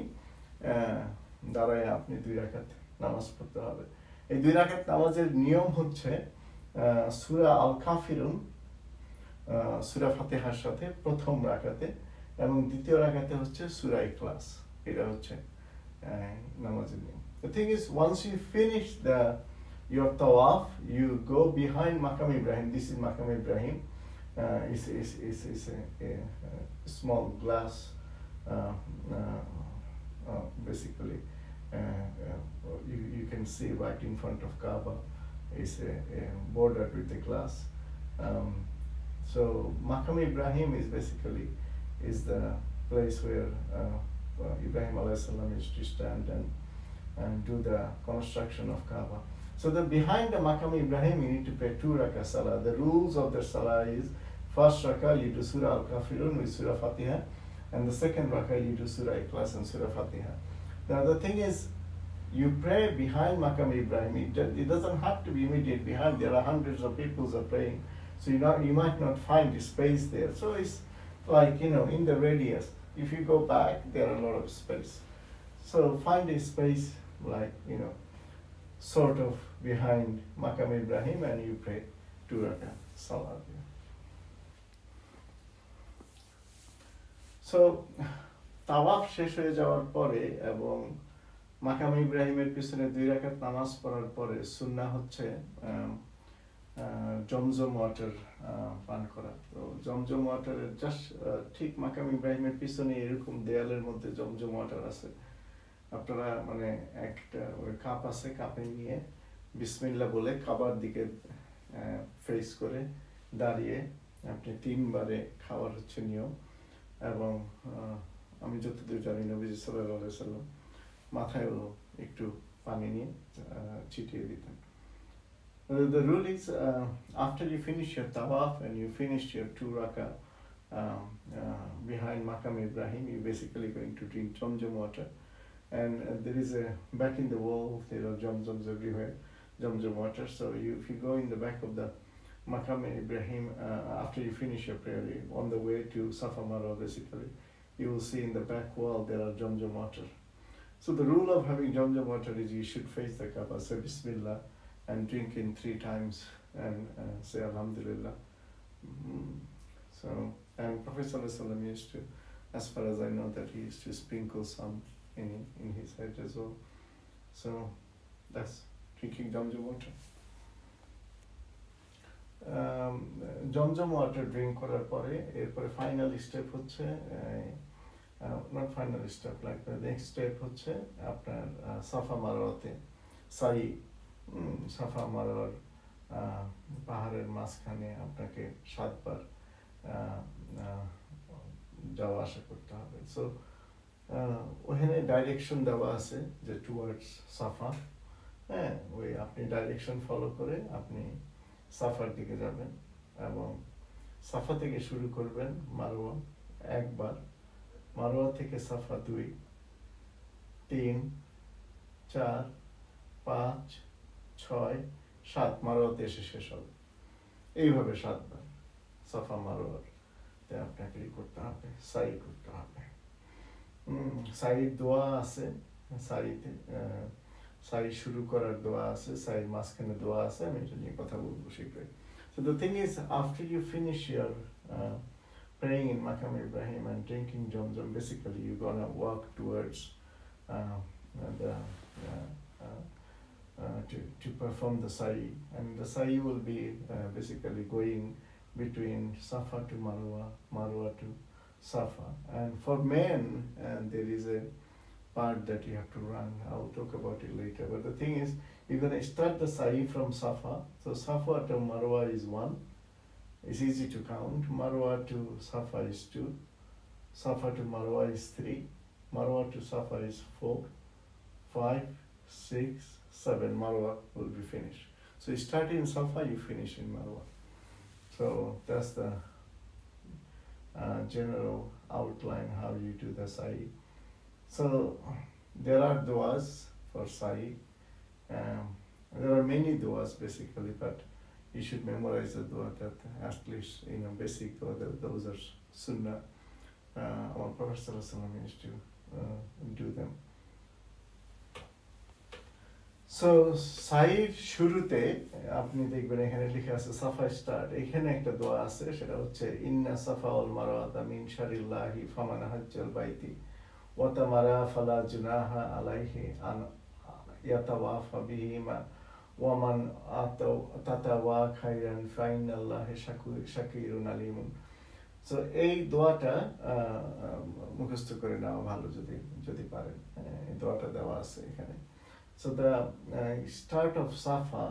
দাঁড়ায় আপনি 2 রাকাত নামাজ পড়তে হবে। এই 2 রাকাত নামাজের নিয়ম হচ্ছে সূরা আল কাফিরুন, সূরা ফাতিহার সাথে প্রথম রাকাতে, এবং দ্বিতীয় রাকাতে হচ্ছে সূরা ইখলাস। এটা হচ্ছে নামাজের নিয়ম। The thing is, once you finish your tawaf, you go behind Maqam Ibrahim. This is Maqam Ibrahim. It's a small glass, basically. You can see right in front of Kaaba is a bordered with the glass. So Maqam Ibrahim is basically the place where Ibrahim alayhi salam used to stand and do the construction of Kaaba. So behind the Maqam Ibrahim you need to pray 2 rakah salah. The rules of the salah is, first rakah you do Surah Al-Kafirun with Surah Fatiha, and the second rakah you do Surah Ikhlas and Surah Fatiha. Now the thing is, you pray behind Maqam Ibrahim. It doesn't have to be immediate behind. There are hundreds of people who are praying, so you might not find the space there. So it's like, in the radius. If you go back, there are a lot of space. So find a space like, sort of behind Maqam Ibrahim, and you pray 2 rakah salah. So তাওয়াফ শেষ হয়ে যাওয়ার পরে এবং মাকাম ইব্রাহিমের পিছনে 2 রাকাত নামাজ পড়ার পরে সুন্নাহ হচ্ছে জমজম ওয়াটার পান করা। তো জমজম ওয়াটারের জাস্ট ঠিক মাকাম ইব্রাহিমের পিছনে এরকম দেয়ালের মধ্যে জমজম ওয়াটার আছে, আপনারা মানে একটা ওই কাপ আছে, কাপে নিয়ে বিসমিল্লাহ বলে কাবার দিকে ফেস করে দাঁড়িয়ে আপনি 3 বারে খাওয়ার হচ্ছে নিয়ম। এবং আমি যতদূর জানি নবীজি সাল্লাল্লাহু আলাইহি ওয়াসাল্লাম মাথায়ও একটু পানি নিয়ে ছিটিয়ে দিতেন। The rule is after you finish your tawaf and you finish your 2 rakah behind Maqam Ibrahim, you're basically going to drink Zamzam water. And there is a, back in the wall, there are Zamzams everywhere, Zamzam water. So if you go in the back of the Maqam Ibrahim, after you finish your prayer, on the way to Safa Marwa basically, you will see in the back wall there are Zamzam water. So the rule of having Zamzam water is you should face the Kaaba, say Bismillah, and drink in 3 times and say Alhamdulillah. So, and Prophet ﷺ used to, as far as I know, that he used to sprinkle some in his head as well. So that's drinking Zamzam water. Zamzam water drink করার পরে এরপরে final step হচ্ছে not final step, like the next step হচ্ছে আপনার সাফা মারওয়াতে সাই, সাফা মারওয়ার পাহাড়ের মাঝখানে আপনাকে 7 বার যাওয়া আসা করতে হবে। সো ওখানে ডাইরেকশন দেওয়া আছে যে টুয়ার্ডস সাফা, হ্যাঁ, ওই আপনি ডাইরেকশন ফলো করে আপনি সাফার দিকে যাবেন এবং সাফা থেকে শুরু করবেন মারওয়া 1 বার, মারওয়া থেকে সাফা 2, 3, 4, 5, 6, 7, মারওয়াতে এসে শেষ হবে। এইভাবে 7 বার সাফা মারওয়াতে আপনাকে করতে হবে, সাই করতে হবে। সাইয়ের দোয়া আছে, সাইতে সাই শুরু করার দোয়া আছে, সাইয়ের মাঝখানে দোয়া আছে, আমি এটা নিয়ে কথা বলবো শীঘ্রই। So the thing is, after you finish your praying in Maqam Ibrahim and drinking Zamzam, basically you're gonna walk towards the to perform the sa'i, and the sa'i will be basically going between Safa to Marwa, Marwa to Safa. And for men, there is a part that you have to run. I'll talk about it later. But the thing is, you're gonna start the sa'i from Safa. So Safa to Marwa is 1. It's easy to count. Marwa to Safa is 2. Safa to Marwa is 3. Marwa to Safa is 4. 5, 6, 7. Marwa will be finished. So you start in Safa, you finish in Marwa. So that's the general outline how you do the sa'i. So there are duas for sa'i. There are many duas basically, but you should memorize the dua that at least, basic dua, those are sunnah. Our Prophet ﷺ used to do them. So সাইর শুরুতে আপনি দেখবেন এখানে লেখা আছে সাফা start, এখানে একটা দোয়া আছে, সেটা হচ্ছে ইন্না সাফা ওয়াল মারওয়াতা মিন শারিল্লাহি ফামান হাজ্জাল বাইতি ওয়া তামারা ফালা জুনাহা আলাইহি আন ইয়াতাওয়াফা বিহিমা ওয়া মান তাতাওয়া খাইরান ফাইনাল্লাহি শাকিরুন আলিমুন। সো এই দোয়াটা মুখস্থ করে নেওয়া ভালো যদি পারেন, এই দোয়াটা দেওয়া আছে এখানে। So the start of Safa,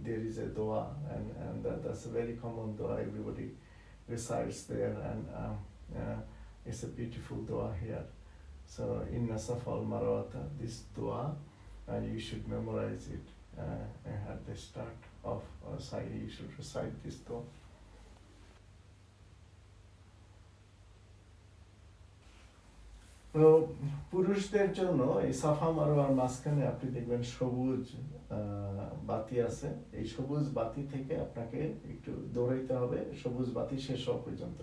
there is a dua, and that's a very common dua. Everybody recites there, and it's a beautiful dua here. So Inna Safa al Marwata, this dua, you should memorize it at the start of Sa'i. You should recite this dua. তো পুরুষদের জন্য এই সাফা মারওয়ার মাঝখানে আপনি দেখবেন সবুজ বাতি আছে, এই সবুজ বাতি থেকে আপনাকে একটু দৌড়াইতে হবে সবুজ বাতি শেষ হওয়া পর্যন্ত।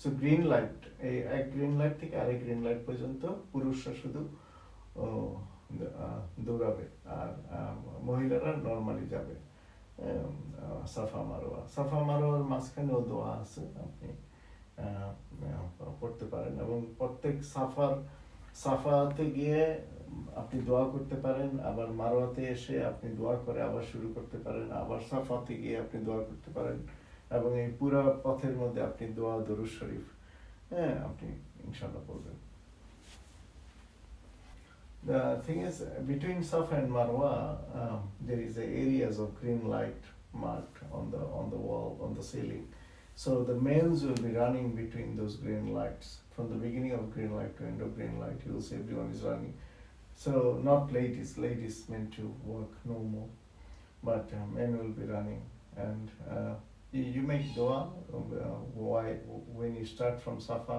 সো গ্রিন লাইট, এই এক গ্রিন লাইট থেকে আরেক গ্রিন লাইট পর্যন্ত পুরুষরা শুধু দৌড়াবে, আর মহিলারা নর্মালি যাবে সাফা মারওয়া। সাফা মারওয়ার মাঝখানেও দোয়া আছে, আপনি পড়তে পারেন, এবং প্রত্যেক সাফাতে গিয়ে আপনি দোয়া করতে পারেন, আবার মারওয়াতে এসে আপনি দোয়া করে আবার শুরু করতে পারেন, আবার সাফাতে গিয়ে আপনি দোয়া করতে পারেন, এবং এই পুরো পথের মধ্যে আপনি দোয়া দরুদ শরীফ আপনি ইনশাআল্লাহ পড়বেন। The thing is, between Safa and Marwa, there is areas of green light marked on the wall, on the ceiling. So the males will be running between those green lights. From the beginning of green light to end of green light, you will see everyone is running. So not ladies, ladies meant to work no more. but men will be running. And you make dua when you start from Safa.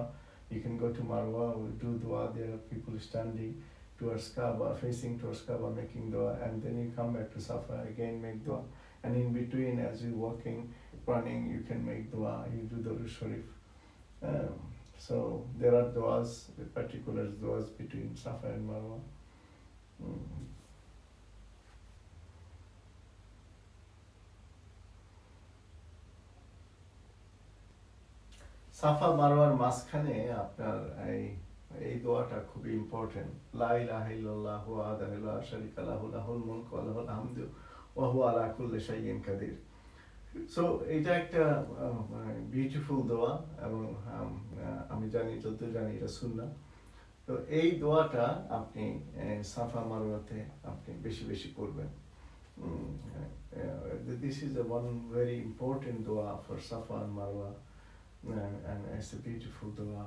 You can go to Marwa, we do dua. There are people standing towards Kaaba, facing towards Kaaba, making dua, and then you come back to Safa again, make dua. And in between, as you're walking, running, you can make dua. You do the Sharif. So there are duas, particular duas between Safa and Marwa. সাফা মারওয়ার মাঝখানে আপনার এই দোয়াটা খুবই important, লা ইলাহা ইল্লাল্লাহু ওয়াহদাহু লা শারীকা লাহু লাহুল মুলকু ওয়া লাহুল হামদু ওয়া হুয়া আলা কুল্লি শাইইন কাদির। সো এটা একটা বিউটিফুল দোয়া, এবং আমি যতদূর জানি এটা সুন্নাহ। তো এই দোয়াটা আপনি সাফা মারওয়াতে আপনি বেশি বেশি পড়বেন। This is the one very important dua for Safa and Marwa. And it's a beautiful dua.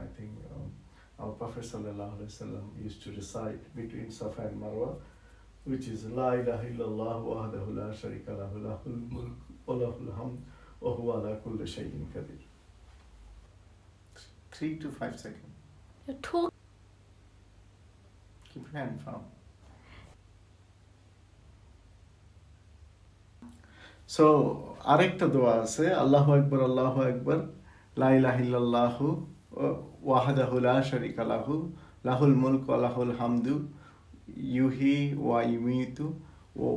I think our Prophet sallallahu alaihi wasallam used to recite between Safa and Marwa, which is La ilaha illallah wahdahu la sharika lahu lahul mulk wa lahul hamd wa huwa ala kulli shay'in qadir. 3 to 5 seconds. You're talking. Keep your hand firm. So আরেকটা দোয়া আছে, আল্লাহু আকবার লা ইলাহা ইল্লাল্লাহু ওয়াহদাহু লা শারীকা লাহু লাহুল মুলকু ওয়া লাহুল হামদু ইউহি ওয়া ইউমীতু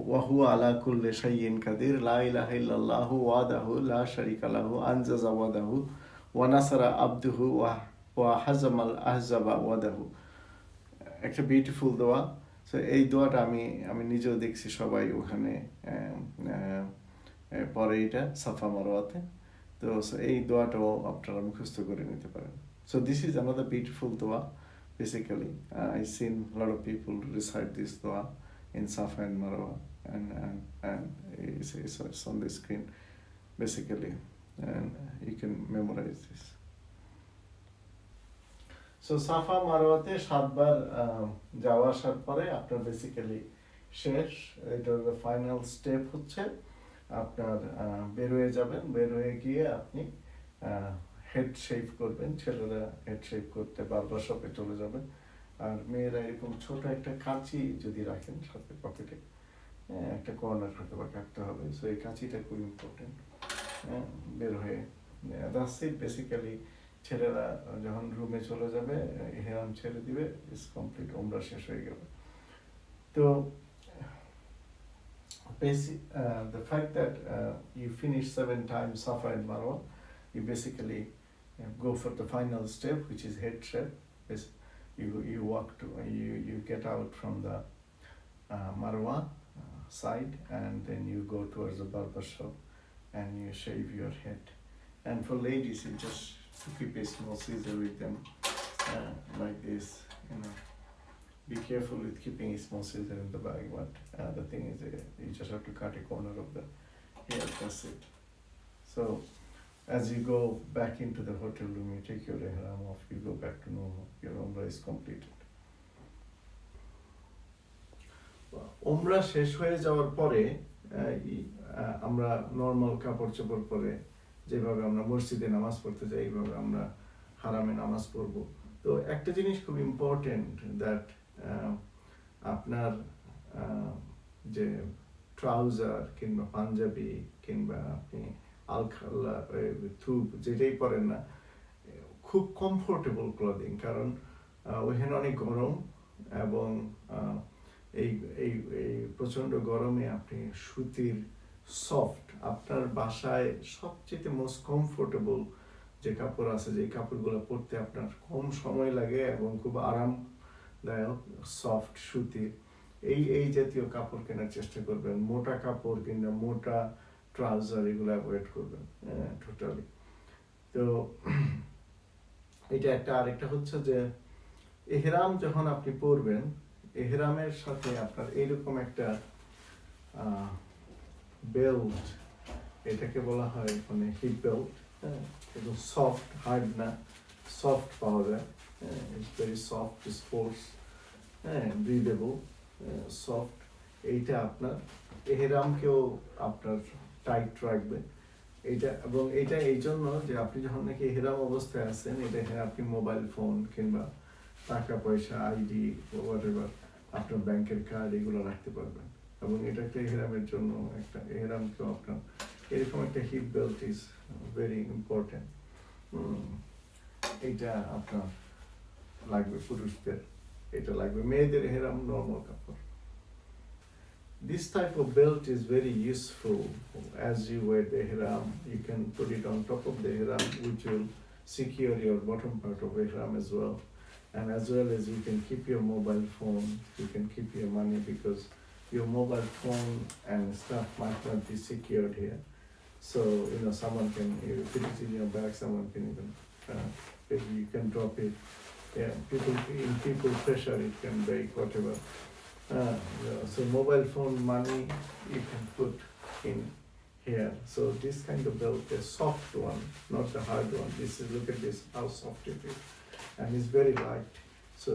ওয়া হুয়া আলা কুল্লি শাইইন কাদির লা ইলাহা ইল্লাল্লাহু ওয়াহদাহু লা শারীকা লাহু আনজাযা ওয়াদাহু ওয়া নাসারা আবদুহু ওয়া হাজামাল আহজাবা ওয়াদাহু। একটা বিউটিফুল দোয়া। সো এই দোয়াটা আমি নিজেও দেখছি সবাই ওখানে পরে এটা সাফা মারওয়াতে। তো এই দোয়াটাও আপনারা মুখস্থ করে নিতে পারেন। So this is another beautiful dua. Basically, I've seen a lot of people recite this dua in Safa and Marwa, and it's on the screen, basically, and you can memorize this. So Safa Marwate 7 বার যাওয়া আসার পরে আপনার basically শেষ। এটার final step হচ্ছে আপনার বের হয়ে যাবেন, বের হয়ে গিয়ে আপনি হেড শেভ করবেন। ছেলেরা হেড শেভ করতে বারবার শপে চলে যাবেন, আর মেয়েরা এরকম ছোট একটা কাঁচি যদি রাখেন সাথে পকেটে, একটা কর্নার হয়তো বা কাটতে হবে। সো এই কাঁচিটা খুব ইম্পর্টেন্ট। বের হয়ে দ্যাটস ইট বেসিক্যালি। ছেলেরা যখন রুমে চলে যাবে, ইহরাম ছেড়ে দিবে, ইজ কমপ্লিট, ওমরা শেষ হয়ে গেল। তো the fact that you finish 7 times Safa and Marwa, you basically go for the final step, which is head shave. You walk to you get out from the Marwa side, and then you go towards the barber shop and you shave your head. And for ladies, you just keep a small scissor with them, like this, you know. Be careful with keeping a small scissor in the bag, but the thing is, you just have to cut a corner of the hair, that's it. So, as you go back into the hotel room, you take your ihram off, you go back to normal, your umrah is completed. umrah শেষ হয়ে যাওয়ার পরে আমরা normal কাপড় চোপড় পরে যেভাবে আমরা মসজিদে নামাজ পড়তে যাই, এইভাবে আমরা হারামে নামাজ পড়বো। তো একটা জিনিস খুব ইম্পর্টেন্ট, দ্যাট আপনার যে ট্রাউজার কিংবা পাঞ্জাবি কিংবা আপনি আলখাল্লা থুব যেটাই পরেন না, খুব কমফোর্টেবল ক্লদিং, কারণ ওখানে অনেক গরম, এবং এই এই এই প্রচণ্ড গরমে আপনি সুতির সফট, আপনার বাসায় সবচেয়ে মোস্ট কমফোর্টেবল যে কাপড় আছে, যে কাপড়গুলো পরতে আপনার কম সময় লাগে এবং খুব আরামদায়ক, সফট সুতির, এই জাতীয় কাপড় কেনার চেষ্টা করবেন। মোটা কাপড় কিংবা মোটা ট্রাউজার এগুলো অ্যাভয়েড করবেন টোটালি। তো এটা একটা। আরেকটা হচ্ছে যে ইহরাম যখন আপনি পরবেন, ইহরামের সাথে আপনার এইরকম একটা বেল্ট, এটাকে বলা হয় মানে হিপ বেল্ট, একদম সফট, হার্ড না, সফট পাওয়া যায়, it's very soft, sports, breathable, soft, এইটা আপনার এহরামকেও আপনার টাইট রাখবে। এটা এবং এটা এই জন্য যে আপনি যখন নাকি এহরাম অবস্থায় আছেন, এটা আপনি মোবাইল ফোন কিংবা টাকা পয়সা, আইডি, হোয়াটএভার, আপনার ব্যাংকের কার্ড এগুলো রাখতে পারবেন। এবং এটা একটা এহরামের জন্য একটা এহরামকেও আপনার এরকম একটা hip belt is very important. এটা আপনার লাগবে পুরুষদের, এটা লাগবে। মেয়েদের এহরাম নর্মাল কাপড়। This type of belt is very useful. As you wear the ihram, you can put it on top of the ihram, which will secure your bottom part of ihram as well. And as well as you can keep your mobile phone, you can keep your money, because your mobile phone and stuff might not be secured here. So, someone can, if it is in your bag, someone can even, you can drop it. Yeah, people pressure, it can break, whatever. So mobile phone, money, you can put in here. So this kind of belt, a soft one, not the hard one. Look at this, how soft it is. And it's very light. So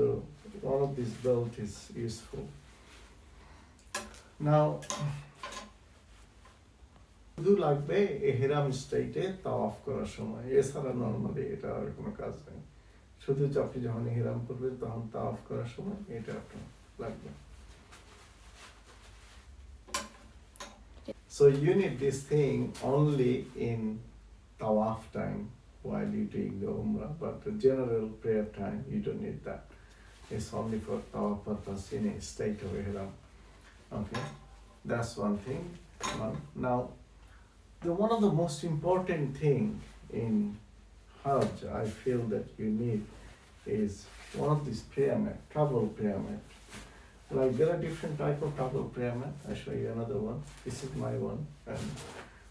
one of these belt is useful. Now, শুধু লাগবে এহরাম স্টেটে তাওয়াফ করার সময়, এছাড়া normally এটা আর কোনো কাজ নেই। শুধু আপনি যখন এহরাম করবেন তখন তাওয়াফ করার সময় এটা আপনার লাগবে। So you need this thing only in tawaf time while you're doing the umrah, but the general prayer time you don't need that. It's only for tawaf purpose in a state of ihram. Okay, that's one thing. Now, one of the most important thing in Hajj I feel that you need is one of these prayer mat, travel prayer mat. Like there are different type of travel prayer mat. I show you another one. This is my one, and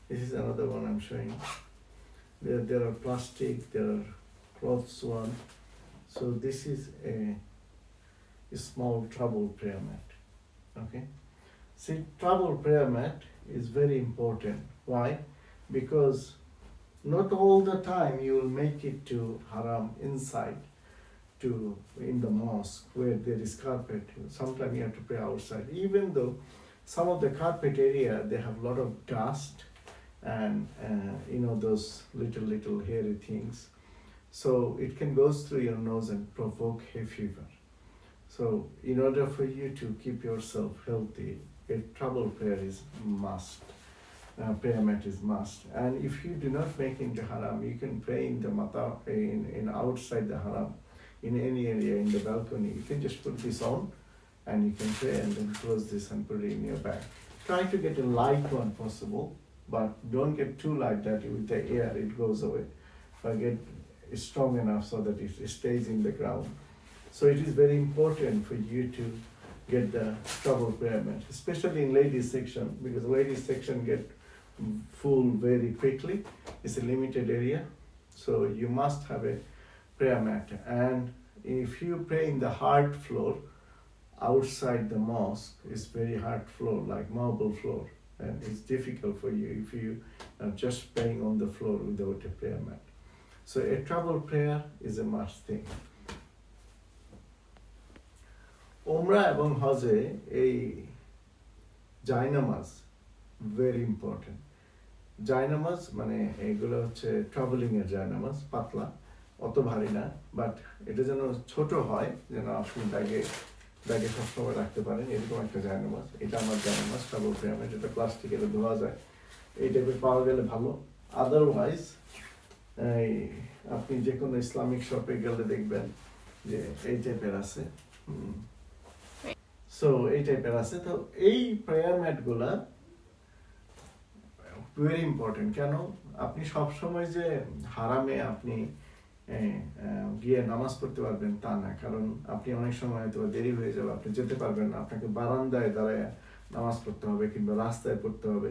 this is another one I'm showing. There are plastic, there are cloths one. So this is a small travel prayer mat. Okay. See, travel prayer mat is very important. Why? Because not all the time you will make it to haram inside, in the mosque where there is carpet. Sometimes you have to pray outside, even though some of the carpet area they have a lot of dust and those little hairy things, so it can go through your nose and provoke hay fever. So in order for you to keep yourself healthy, a travel prayer is must. Prayer mat is must. And if you do not make into haram, you can pray in the in outside the haram, in any area, in the balcony. You can just put this on and you can pray, and then close this and put it in your bag. Try to get a light one possible, but don't get too light that with the air it goes away. But get strong enough so that it stays in the ground. So it is very important for you to get the travel prayer mat, especially in ladies section, because ladies section get full very quickly. It's a limited area, so you must have a prayer mat. And if you pray in the hard floor outside the mosque, it's very hard floor, like marble floor, and it's difficult for you if you are just praying on the floor without a prayer mat. So a travel prayer is a must thing. Umrah এবং হজে এই জায়নামাজ very important. জায়নামাজ মানে এগুলো হচ্ছে travelling এর জায়নামাজ, পাতলা, অত ভারী না, বাট এটা যেন ছোট হয়, যেন আপনি ব্যাগে সবসময় রাখতে পারেন, এরকম একটা জায়নামাজ। এটা আমার জায়নামাজ, ট্রাভেল প্রেয়ার ম্যাট। এটা প্লাস্টিক, এটা ধোয়া যায়, এই টাইপের পাওয়া গেলে ভালো। আদারওয়াইজ আপনি যে কোনো ইসলামিক শপে গেলে দেখবেন যে এই টাইপের আছে। সো এই টাইপের আছে। তো এই প্রেয়ার ম্যাট গুলা ভেরি ইম্পর্টেন্ট। কেন? আপনি সবসময় যে হারামে আপনি গিয়ে নামাজ পড়তে পারবেন তা না, কারণ আপনি অনেক সময় হয়তো দেরি হয়ে যাবে, আপনি যেতে পারবেন না, আপনাকে বারান্দায় দাঁড়ায় নামাজ পড়তে হবে কিংবা রাস্তায় পড়তে হবে।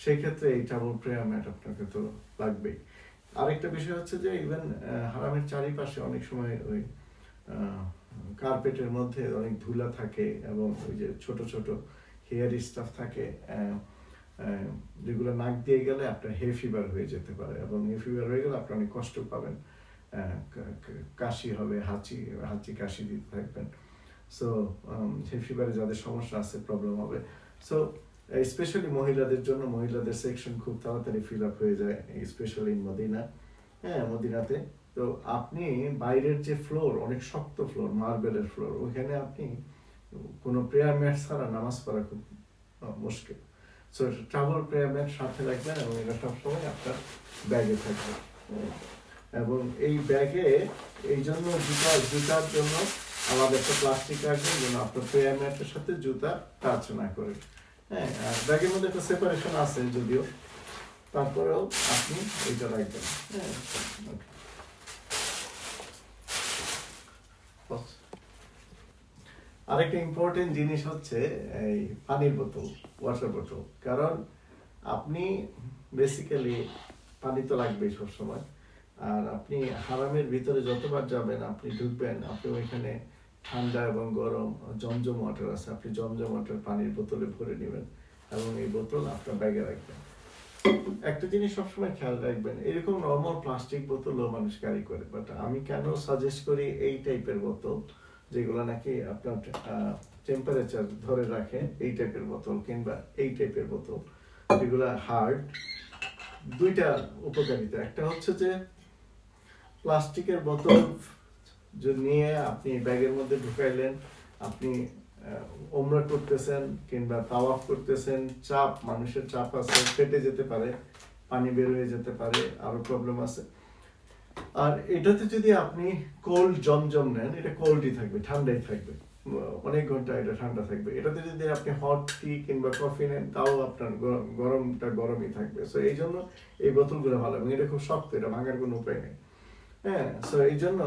সেই ক্ষেত্রে এই ট্রাভেল প্রেয়ার ম্যাট আপনাকে তো লাগবেই। আরেকটা বিষয় হচ্ছে যে ইভেন হারামের চারিপাশে অনেক সময় ওই কার্পেটের মধ্যে অনেক ধুলা থাকে এবং ওই যে ছোট ছোট হেয়ারি স্টাফ থাকে, যেগুলো নাক দিয়ে গেলে আপনার হে ফিভার হয়ে যেতে পারে, এবং হে ফিভার হয়ে গেলে আপনি অনেক কষ্ট পাবেন, কাশি হবে, হাঁচি কাশি দিতে থাকবেন। সো হে ফিভারে যাদের সমস্যা আছে, প্রবলেম হবে। সো স্পেশালি মহিলাদের জন্য, মহিলাদের সেকশন খুব তাড়াতাড়ি ফিল আপ হয়ে যায়, স্পেশালি ইন মদিনা। হ্যাঁ, মদিনাতে তো আপনি বাইরের যে ফ্লোর, অনেক শক্ত ফ্লোর, মার্বেলের ফ্লোর, ওইখানে আপনি কোনো প্রেয়ার ম্যাট ছাড়া নামাজ পড়া খুব মুশকিল। সো ট্রাভেল প্রেয়ার ম্যাট সাথে রাখবেন এবং এটা সবসময় আপনার ব্যাগে থাকবে। এবং এই ব্যাগে এই জন্য জুতার জন্য আলাদা একটা প্লাস্টিক রাখবেন যেন আপনার প্রেয়ার ম্যাটের সাথে জুতা টাচ না করে। হ্যাঁ, আর ব্যাগের মধ্যে একটা সেপারেশন আছে যদিও, তারপরেও আপনি এইটা রাখবেন। হ্যাঁ, আরেকটা ইম্পর্টেন্ট জিনিস হচ্ছে এই পানির বোতল, ওয়াটার বোতল। কারণ আপনি বেসিক্যালি পানি তো লাগবেই সবসময়, আর আপনি হারামের ভিতরে যতবার যাবেন, আপনি ঢুকবেন, আপনি ওইখানে ঠান্ডা এবং গরম জমজম ওয়াটার আছে, আপনি জমজম ওয়াটার পানির বোতলে ভরে নেবেন এবং এই বোতল আপনার ব্যাগে রাখবেন। একটা জিনিস সবসময় খেয়াল রাখবেন, এরকম নর্মাল প্লাস্টিক বোতলও মানুষ ক্যারি করে, বাট আমি কেন সাজেস্ট করি এই টাইপের বোতল যেগুলো নাকি আপনার টেম্পারেচার ধরে রাখে, এই টাইপের বোতল কিংবা এই টাইপের বোতল যেগুলো হার্ড। দুইটা উপকারিতা, একটা হচ্ছে যে প্লাস্টিকের বোতল নিয়ে আপনি ব্যাগের মধ্যে ঢুকাইলেন, আপনি ওমরা করতেছেন কিংবা তাওয়াফ করতেছেন, চাপ, মানুষের চাপ আছে, ফেটে যেতে পারে, পানি বের হয়ে যেতে পারে, আরো প্রবলেম আছে। আর এটাতে যদি আপনি কোল্ড জমজম নেন, এটা কোল্ডই থাকবে, ঠান্ডাই থাকবে, অনেক ঘন্টা এটা ঠান্ডা থাকবে। এটাতে যদি আপনি হট টি কিংবা কফি নেন, তাও আপনার গরমটা গরমই থাকবে। সো এই জন্য এই বোতলগুলো ভালো, এবং এটা খুব শক্ত, এটা ভাঙার কোনো উপায় নেই। হ্যাঁ, সো এই জন্য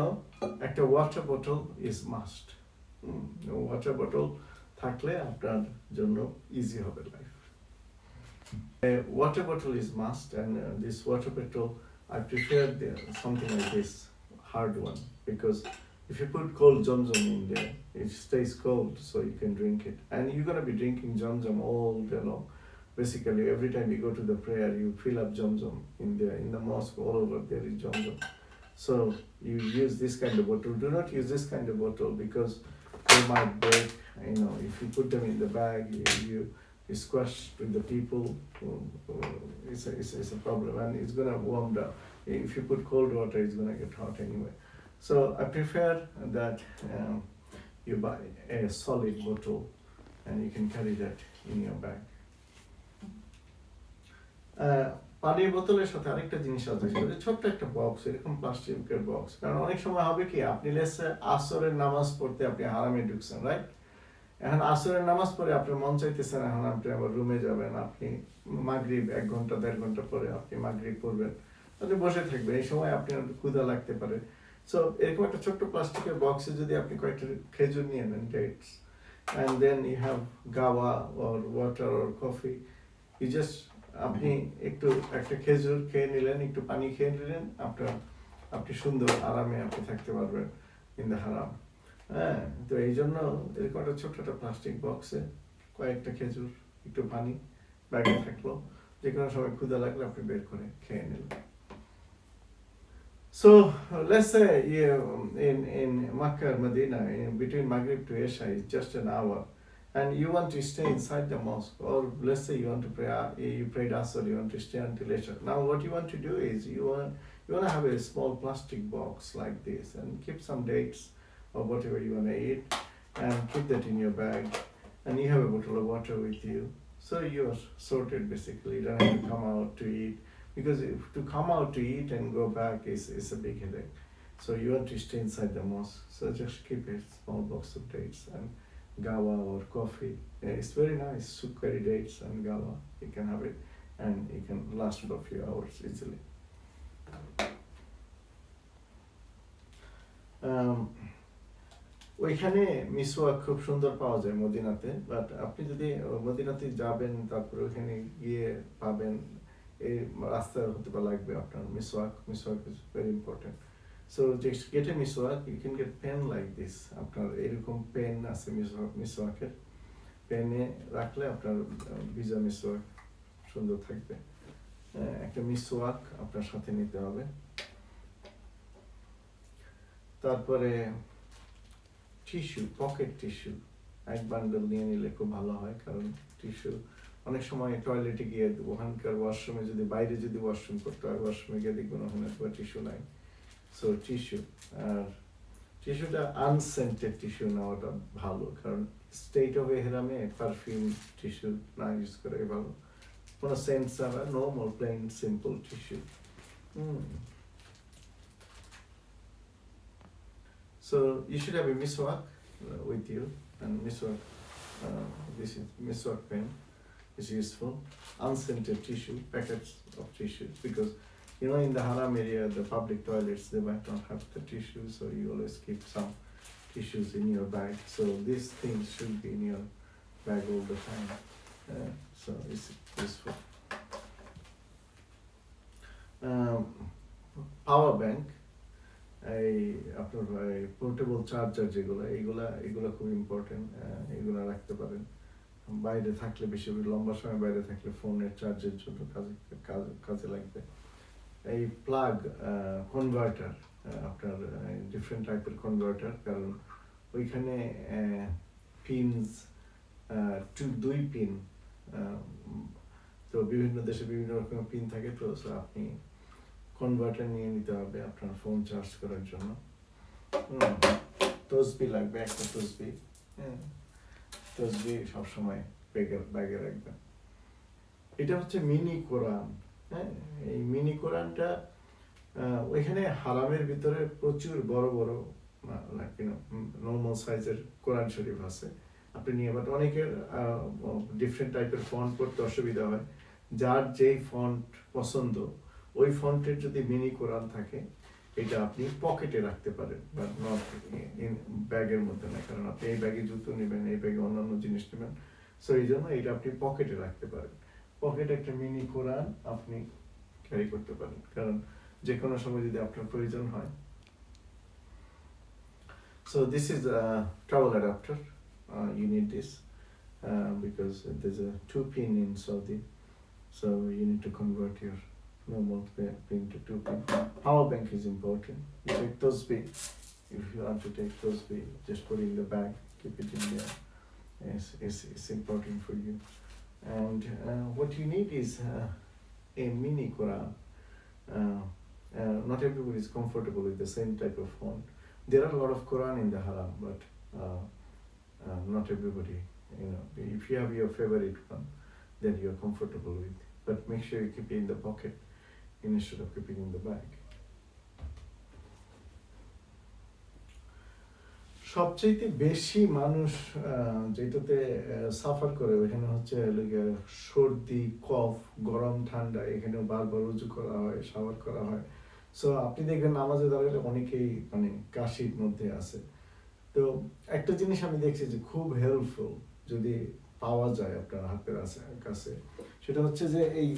একটা ওয়াটার বোতল ইজ মাস্ট। ওয়াটার বোতল থাকলে আপনার জন্য ইজি হবে life. Water bottle is must, and this water bottle I prefer something like this hard one, because if you put cold Zamzam in there, it stays cold, so you can drink it, and you're gonna be drinking Zamzam all day long. Basically, every time you go to the prayer, you fill up Zamzam in the mosque, all over there is Zamzam. So you use this kind of bottle. Do not use this kind of bottle because they might break. You know, if you put them in the bag, you squash with the people. It's a problem, and it's gonna warm down. If you put cold water, it's gonna get hot anyway. So I prefer that you buy a solid bottle, and you can carry that in your bag. পানির বোতলের সাথে আরেকটা জিনিস আছে, ছোট্ট একটা box, এরকম প্লাস্টিকের বক্স। কারণ অনেক সময় হবে কি, আপনি লেসে আসরের নামাজ পড়তে আপনি হারামে ঢুকছেন, রাইট? এখন আসরের নামাজ পড়ে আপনার মন চাইতেছেন এখন আপনি আবার রুমে যাবেন, আপনি মাগরিব 1 ঘন্টা 1.5 ঘন্টা পরে আপনি মাগরিব পড়বেন, আপনি বসে থাকবেন, এই সময় আপনার ক্ষুধা লাগতে পারে। সো এরকম একটা ছোট্ট প্লাস্টিকের বক্সে যদি আপনি কয়েকটা খেজুর নিয়ে নেন, dates, and then you have gawa or water or coffee, you just আপনি একটু একটা খেজুর খেয়ে নিলেন, একটু পানি খেয়ে নিলেন, আপনি সুন্দর আরামে আপনি থাকতে পারবেন ইন দ্য হারাম। হ্যাঁ, তো এই জন্য এরকম একটা ছোট্ট একটা প্লাস্টিক বক্সে কয়েকটা খেজুর, একটু পানি ব্যাগে থাকলো, যে কোনো সময় ক্ষুধা লাগলে আপনি বের করে খেয়ে নিলেন। So let's say in Makkah, Medina, between Maghrib to Isha is just an hour, and you want to stay inside the mosque, or let's say you want to pray, you prayed Asr, you want to stay until Isha. Now what you want to do is you want to have a small plastic box like this, and keep some dates or whatever you want to eat, and keep that in your bag, and you have a bottle of water with you. So you're sorted basically. You don't have to come out to eat, because if to come out to eat and go back is a big headache. So you want to stay inside the mosque. So just keep a small box of dates and gawa or coffee. It's very nice, sukari dates and gawa. You can have it, and it can last for a few hours easily. ওইখানে মিসওয়াক খুব সুন্দর পাওয়া যায় মদিনাতে, but আপনি যদি মদিনাতে যাবেন তারপরে ওইখানে গিয়ে পাবেন, এই রাস্তায় হতে পারে লাগবে আপনার মিসওয়াক is very important. So just get a মিসওয়াক, you can get pen like this, আপনার এরকম পেন আছে মিসওয়াকের, পেনে রাখলে আপনার ভিজা মিসওয়াক সুন্দর থাকবে। একটা মিসওয়াক আপনার সাথে নিতে হবে। তারপরে টিস্যু, পকেট টিস্যু, এক বান্ডেল নিয়ে নিলে খুব ভালো হয়, কারণ টিস্যু অনেক সময় টয়লেটে গিয়ে ওখানকার ওয়াশরুমে যদি বাইরে যদি ওয়াশরুম করতে হয়, ওয়াশরুমে গিয়ে দেখবেন ওখানে টিস্যু নাই। সো টিস্যু, আর টিস্যুটা আনসেন্টেড টিস্যু নেওয়াটা ভালো, কারণ স্টেট অফ এহরামে পারফিউম টিস্যু না ইউজ করে ভালো, কোনো সেন্স ছাড়া normal plain simple tissue. So you should have a miswak with you, and miswak, this is miswak pen is useful. Unscented tissue, packets of tissue, because you know in the haram area, the public toilets, they might not have the tissue, so you always keep some tissues in your bag. So these things should be in your bag all the time. So it's useful. Power bank, এই আপনার portable charger যেগুলো, এগুলো খুব important, এগুলো রাখতে পারেন। বাইরে থাকলে বেশি লম্বা সময় বাইরে থাকলে ফোনের চার্জের জন্য কাজে লাগবে। এই প্লাগ কনভার্টার, আপনার ডিফারেন্ট টাইপের কনভার্টার, কারণ ওইখানে পিনস, দুই পিন, তো বিভিন্ন দেশে বিভিন্ন রকমের পিন থাকে, তো আপনি কনভার্টার নিয়ে নিতে হবে আপনার ফোন চার্জ করার জন্য। তসবি লাগবে, একটা তসবি, তসবি সবসময় ব্যাগে রাখবেন। এটা হচ্ছে মিনি কোরআন। হ্যাঁ, এই মিনি কোরআনটা ওইখানে হারামের ভিতরে প্রচুর বড় বড় নর্মাল সাইজের কোরআন শরীফ আছে, আপনি নিয়ে, বাট অনেকের ডিফারেন্ট টাইপের ফন্ট পড়তে অসুবিধা হয়, যার যেই ফন্ট পছন্দ ওই ফন্টের যদি মিনি কোরআন থাকে, এটা আপনি পকেটে রাখতে পারেন, বা নট ব্যাগের মধ্যে না, কারণ আপনি এই ব্যাগে জুতো নেবেন, এই ব্যাগে অন্যান্য জিনিস নেবেন, সো এই জন্য এটা আপনি পকেটে রাখতে পারেন। পকেটে একটা মিনি কোরআন আপনি ক্যারি করতে পারেন, কারণ যে কোনো সময় যদি আপনার প্রয়োজন হয়। So this is a travel adapter. You need this because there's a 2 pin in Saudi, so you need to convert your normal pin to 2 pin. Power bank is important. You take Tosbih. If you want to take Tosbih, just put it in the bag, keep it in there. It's important for you. And what you need is a mini Quran. Not everybody is comfortable with the same type of font. There are a lot of Quran in the haram, but not everybody, if you have your favorite one, then you're comfortable with, but make sure you keep it in the pocket instead of keeping in the bag. সবচেয়ে বেশি মানুষ যেটাতে suffer করে ওইখানে হচ্ছে সর্দি, কফ, গরম, ঠান্ডা, এখানে বারবার উজু করা হয়, শাওয়ার করা হয়, সো আপনি দেখবেন নামাজে দাঁড়ালে অনেকেই কাশির মধ্যে আছে। তো একটা জিনিস আমি দেখছি যে খুব হেল্পফুল, যদি পাওয়া যায় আপনার হাতের কাছে, সেটা হচ্ছে যে এই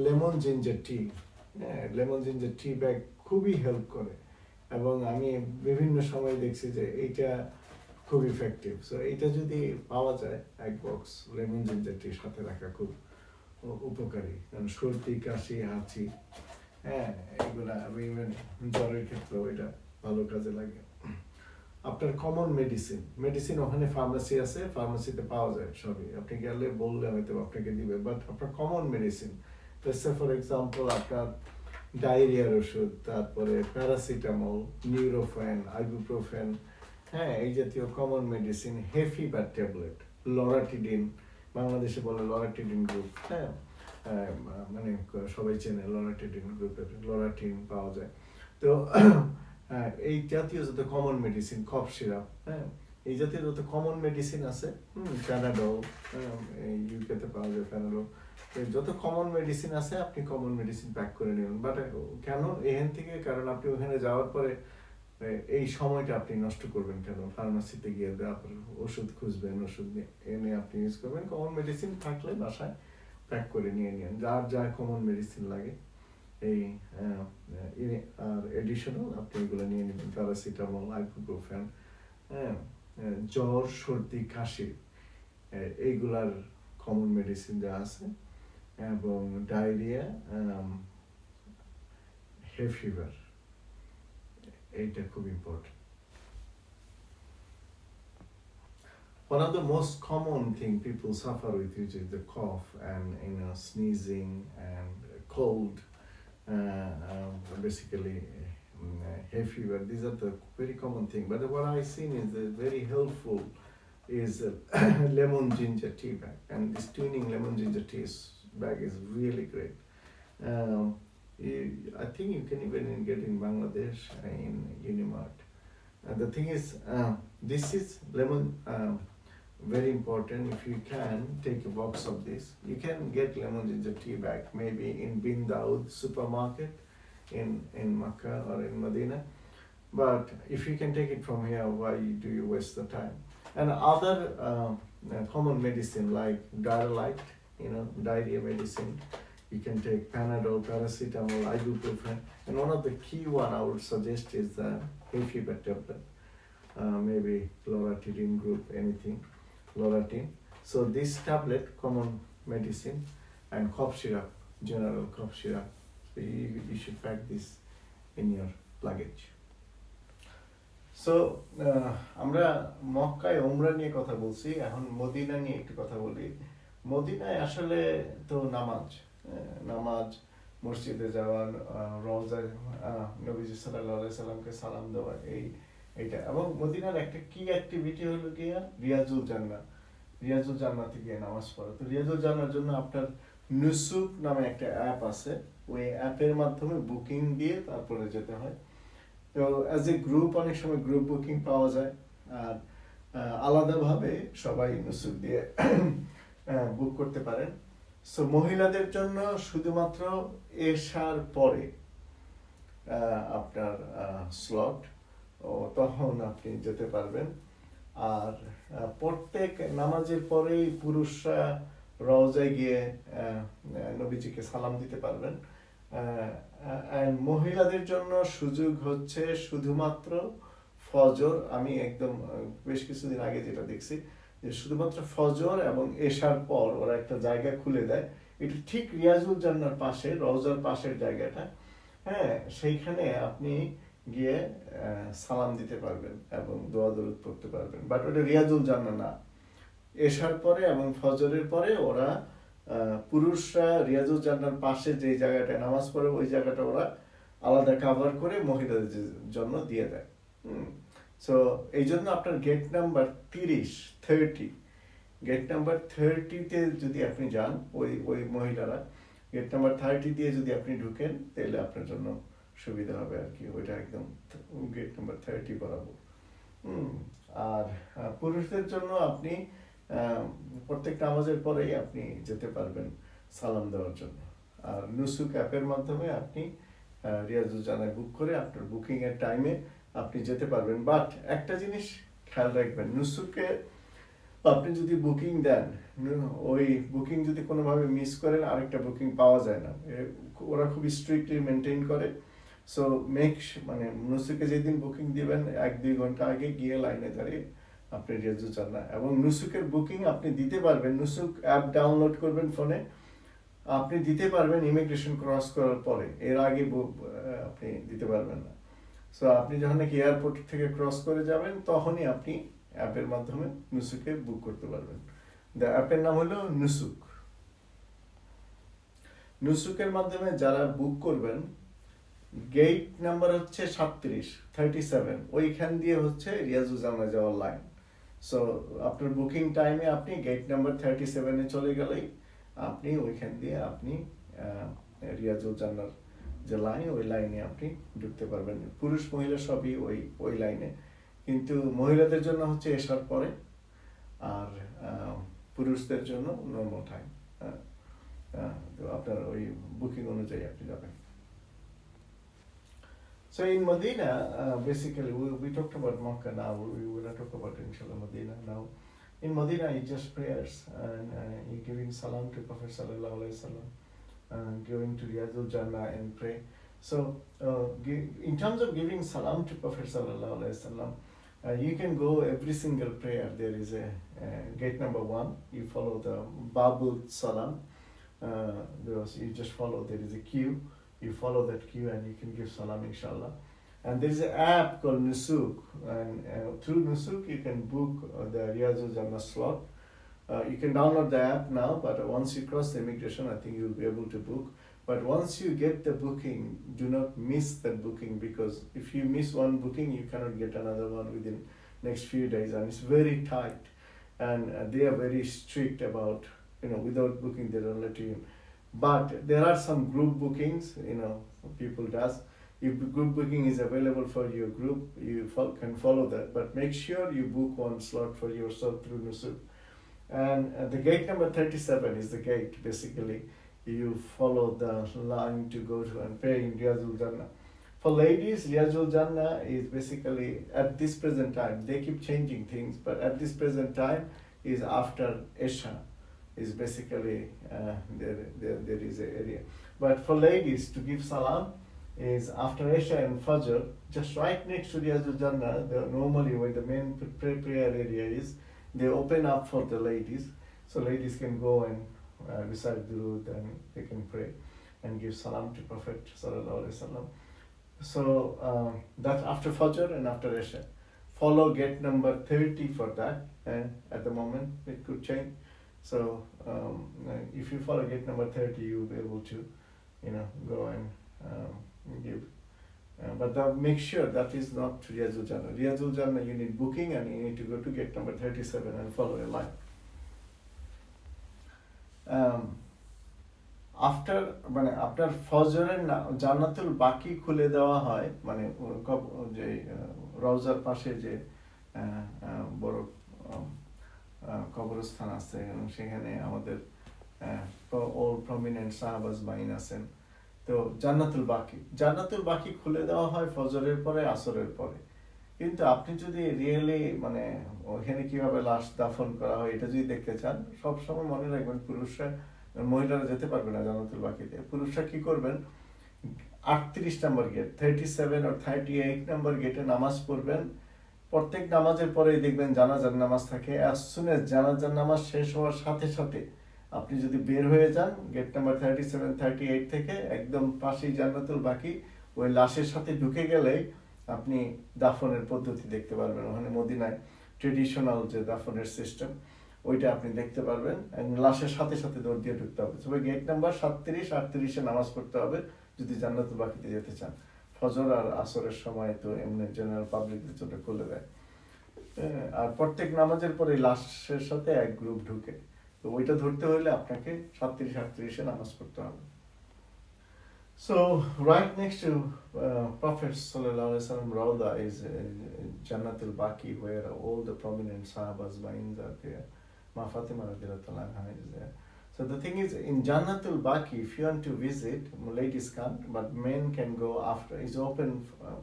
lemon ginger tea. Lemon ginger tea bag খুবই হেল্প করে, এবং আমি বিভিন্ন সময় দেখছি যে এইটা খুব ইফেক্টিভ। সো এইটা যদি পাওয়া যায়, এক বক্স লেমন জিঞ্জার টি সাথে রাখা খুব উপকারী, কারণ সর্দি, কাশি, হাঁচি, এগুলা জ্বরের ক্ষেত্রেও এটা ভালো কাজে লাগে। আপনার কমন মেডিসিন ওখানে ফার্মাসি আছে, ফার্মাসিতে পাওয়া যায় সবই, আপনি গেলে বললে হয়তো আপনাকে দিবে, বাট আপনার কমন মেডিসিন, ফর এক্সাম্পল আপনার ডায়রিয়ার ওষুধ, তারপরে প্যারাসিটামল, নিউরোফেন, আইবুপ্রোফেন, এই জাতীয় common medicine, hay fever tablet, loratadine, বাংলাদেশে বলে লরাটিডিন গ্রুপ, সবাই চেনে লরাটিডিন গ্রুপের, লরাটিন পাওয়া যায়। তো এই জাতীয় যত কমন মেডিসিন, কফ সিরাপ, এই জাতীয় যত কমন মেডিসিন আছে, প্যানাডল, ইউকেতে পাওয়া যায় প্যানাডল, যত কমন মেডিসিন আছে আপনি কমন মেডিসিন প্যাক করে নেবেন। বাট কেন এখান থেকে, কারণ আপনি ওখানে যাওয়ার পরে এই সময়টা আপনি নষ্ট করবেন কেন, ফার্মাসিতে গিয়ে আপনার ওষুধ খুঁজবেন, ওষুধ এনে আপনি ইউজ করবেন। কমন মেডিসিন থাকলে বাসায় প্যাক করে নিয়ে নিন, যার যা কমন মেডিসিন লাগে, এই আর এডিশনাল আপনি এগুলো নিয়ে নেবেন, প্যারাসিটামল, আইবুপ্রোফেন, জ্বর, সর্দি, কাশি, এইগুলার কমন মেডিসিন যা আছে, এবং ডায়রিয়া, হে ফিভার, এইটা খুব important. one of the most common thing people suffer with, which is the cough and sneezing and cold, basically hay fever. These are the very common thing. But what I seen is very helpful is lemon ginger tea bag, and this tuning lemon ginger tea bag is really great. I think you can even get in Bangladesh in Unimart. And the thing is, this is lemon. Very important. If you can take a box of this, you can get lemon ginger tea bag maybe in Bin Daud supermarket in Makkah or in Medina. But if you can take it from here, why do you waste the time? And other common medicine like Diarrhea, diarrhea medicine. You can take Panadol, paracetamol, ibuprofen, and one of the key one I would suggest is the hay fever tablet, maybe loratadine group, anything, Loratadine. So this tablet, common medicine, and cough syrup, general cough syrup. So you should pack this in your luggage. So আমরা মক্কায় উমরা নিয়ে কথা বলছি, এখন Medina নিয়ে একটু কথা বলি। মদিনায় আসলে তো নামাজ, মসজিদে যাওয়া, রওজা নবীজি সাল্লাল্লাহু আলাইহি সাল্লামকে সালাম দেওয়া, এইটা। এবং মদিনার একটা কি অ্যাক্টিভিটি হলো কি রিয়াজুল জান্নাতে গিয়ে নামাজ পড়া। তো রিয়াজুল জান্নার জন্য আপনার নুসুক নামে একটা অ্যাপ আছে, ওই অ্যাপের মাধ্যমে বুকিং দিয়ে তারপরে যেতে হয়। তো অ্যাজ এ গ্রুপ অনেক সময় গ্রুপ বুকিং পাওয়া যায়, আর আলাদাভাবে সবাই নুসুক দিয়ে বুক করতে পারেন। সো মহিলাদের জন্য শুধুমাত্র এশার পরে আপনার স্লট, তখন আপনি যেতে পারবেন। আর প্রত্যেক নামাজের পরেই পুরুষরা রওজায় গিয়ে নবীজিকে সালাম দিতে পারবেন। মহিলাদের জন্য সুযোগ হচ্ছে শুধুমাত্র ফজর। আমি একদম বেশ কিছুদিন আগে যেটা দেখছি যে শুধুমাত্র ফজর এবং এশার পর ওরা একটা জায়গা খুলে দেয়, এটা ঠিক রিয়াজুল জান্নার পাশে, রওজার পাশের জায়গাটা, হ্যাঁ, সেইখানে আপনি গিয়ে সালাম দিতে পারবেন এবং দোয়া দরুদ পড়তে পারবেন। বাট ওটা রিয়াজুল জান্নাহ না। এশার পরে এবং ফজরের পরে ওরা পুরুষরা রিয়াজুল জান্নার পাশে যে জায়গাটায় নামাজ পড়ে ওই জায়গাটা ওরা আলাদা কাভার করে মহিলাদের জন্য দিয়ে দেয়। সো এই জন্য আপনার গেট নাম্বার 30 গেট নাম্বার 30-তে যদি আপনি যান, ওই মহিলারা গেট নাম্বার 30 দিয়ে যদি আপনি ঢুকেন, তাহলে আপনার জন্য সুবিধা হবে আর কি। ওইটা একদম গেট নাম্বার 30 বরাবর। আর পুরুষদের জন্য আপনি প্রত্যেকটা নামাজের পরেই আপনি যেতে পারবেন সালাম দেওয়ার জন্য। আর নুসুক অ্যাপের মাধ্যমে আপনি রিয়াজুল জান্নাহ বুক করে আপনার বুকিং এর টাইমে আপনি যেতে পারবেন। বাট একটা জিনিস খেয়াল রাখবেন, নুসুকে আপনি যদি বুকিং দেন, ওই বুকিং যদি কোনোভাবে মিস করেন আরেকটা বুকিং পাওয়া যায় না। ওরা খুব স্ট্রিক্টলি মেনটেন করে। সো নুসুকে যেদিন বুকিং দিবেন 1-2 ঘন্টা আগে গিয়ে লাইনে দাঁড়িয়ে আপনি রিয়াজুল জান্নাহ এবং নুসুকের বুকিং আপনি দিতে পারবেন। নুসুক অ্যাপ ডাউনলোড করবেন ফোনে, আপনি দিতে পারবেন ইমিগ্রেশন ক্রস করার পরে, এর আগে আপনি দিতে পারবেন না। সো আপনি যখন নাকি এয়ারপোর্ট থেকে ক্রস করে যাবেন, তখনই আপনি অ্যাপের মাধ্যমে নুসুকে বুক করতে পারবেন। অ্যাপের নাম হলো নুসুক। নুসুকের মাধ্যমে যারা বুক করবেন, গেট নাম্বার হচ্ছে 37, ওইখান দিয়ে হচ্ছে রিয়াজুল জান্নাহ যাওয়ার লাইন। সো আপনার বুকিং টাইমে আপনি গেট নাম্বার 37-এ চলে গেলেই আপনি ওইখান দিয়ে আপনি রিয়াজুল জান্নাহর যে লাইন, ওই লাইনে আপনি ঢুকতে পারবেন। পুরুষ মহিলা সবই ওই লাইনে, কিন্তু মহিলাদের জন্য হচ্ছে এশার পরে, আর পুরুষদের জন্য নর্মাল টাইম। তো আপনার ওই বুকিং অনুযায়ী আপনি যাবেন। So in Medina, basically we talked about Makkah now, we will talk about inshallah Medina now. In Medina, it's just prayers and you're giving salam to Prophet sallallahu alaihi wasallam, going to Riyadul Jannah and pray. So in terms of giving salam to Prophet sallallahu alaihi wasallam, you can go every single prayer. There is a gate number 1, you follow the Babul Salam, you just follow, there is a queue, you follow that queue and you can give salam inshallah. And there is an app called Nusuk, and through Nusuk you can book the Riyazul Jannah slot. You can download the app now, but once you cross the immigration, I think you'll be able to book. But once you get the booking, do not miss that booking, because if you miss one booking, you cannot get another one within next few days, and it's very tight. And they are very strict about, without booking they don't let you in. But there are some group bookings, people does. If group booking is available for your group, you can follow that. But make sure you book one slot for yourself through Nusuk. And the gate number 37 is the gate, basically. You follow the line to go to and pray in Riyazul Jannah. For ladies, Riyazul Jannah is basically, at this present time, they keep changing things, but at this present time is after Isha, is basically, there is an area. But for ladies, to give salam, is after Isha and Fajr, just right next to Riyazul Jannah, normally where the main prayer area is, they open up for the ladies, so ladies can go and recite Durood, and they can pray and give salam to Prophet Sallallahu Alaihi Wasallam. So that's after Fajr and after Isha. Follow gate number 30 for that, and at the moment it could change. So if you follow gate number 30, you'll be able to, go and give. But make sure that is not Riyazul Jannah. Riyazul Jannah, you need booking, and you need to go to gate number 37 and follow a line. আপনার ফজরের জান্নাতুল বাকি খুলে দেওয়া হয়, মানে যে রওজার পাশে যে বড় কবরস্থান আছে, এবং সেখানে আমাদের all prominent সাহাবাজ বাইন আছেন। তো জান্নাতুল বাকি খুলে দেওয়া হয় ফজরের পরে, আসরের পরে। কিন্তু আপনি যদি রিয়েলি ওখানে কিভাবে লাশ দাফন করা হয় এটা যদি দেখতে চান, সবসময় মনে রাখবেন মহিলারা যেতে পারবে না জান্নাতুল বাকিতে। পুরুষরা কি করবেন, 38 নম্বর গেট, 37 or 38 নম্বর গেটে নামাজ পড়বেন। প্রত্যেক নামাজের পরে দেখবেন জানাজার নামাজ থাকে। as soon as জানাজার নামাজ শেষ হওয়ার সাথে সাথে আপনি যদি বের হয়ে যান গেট নাম্বার 37, 38 থেকে, একদম পাশেই জান্নাতুল বাকি, ওই লাশের সাথে ঢুকে গেলেই আপনি দাফনের পদ্ধতি দেখতে পারবেন। ওখানে মদিনায় ট্রেডিশনাল যে দাফনের সিস্টেম, ওইটা আপনি দেখতে পারবেন। লাশের সাথে সাথে দৌড় দিয়ে ঢুকতে হবে। তবে গেট নাম্বার 37, 38-এ নামাজ পড়তে হবে যদি জান্নাতুল বাকিতে যেতে চান। ফজর আর আসরের সময় তো এমনি জেনারেল পাবলিকদের জন্য খুলে দেয়। আর প্রত্যেক নামাজের পরে লাশের সাথে এক গ্রুপ ঢুকে, তো ওইটা ধরতে হলে আপনাকে 37, 38-এ নামাজ পড়তে হবে। So right next to Prophet Sallallahu Alaihi Wasallam Rawda is Jannatul Baqi, where all the prominent Sahabas Bains are there. Ma Fatima radhiyallahu anha is there. So the thing is, in Jannatul Baqi, if you want to visit, ladies can't, but men can go after. It's open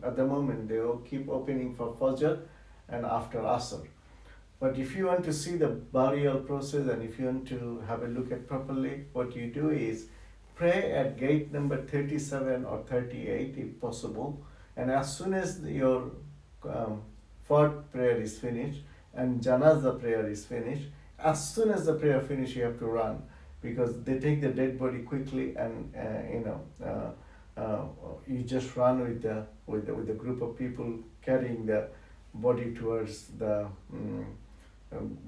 at the moment. They will keep opening for Fajr and after Asr. But if you want to see the burial process, and if you want to have a look at properly, what you do is pray at gate number 37 or 38 if possible, and as soon as your fourth prayer is finished and Janazah prayer is finished, as soon as the prayer finishes you have to run, because they take the dead body quickly, and you just run with the group of people carrying the body towards the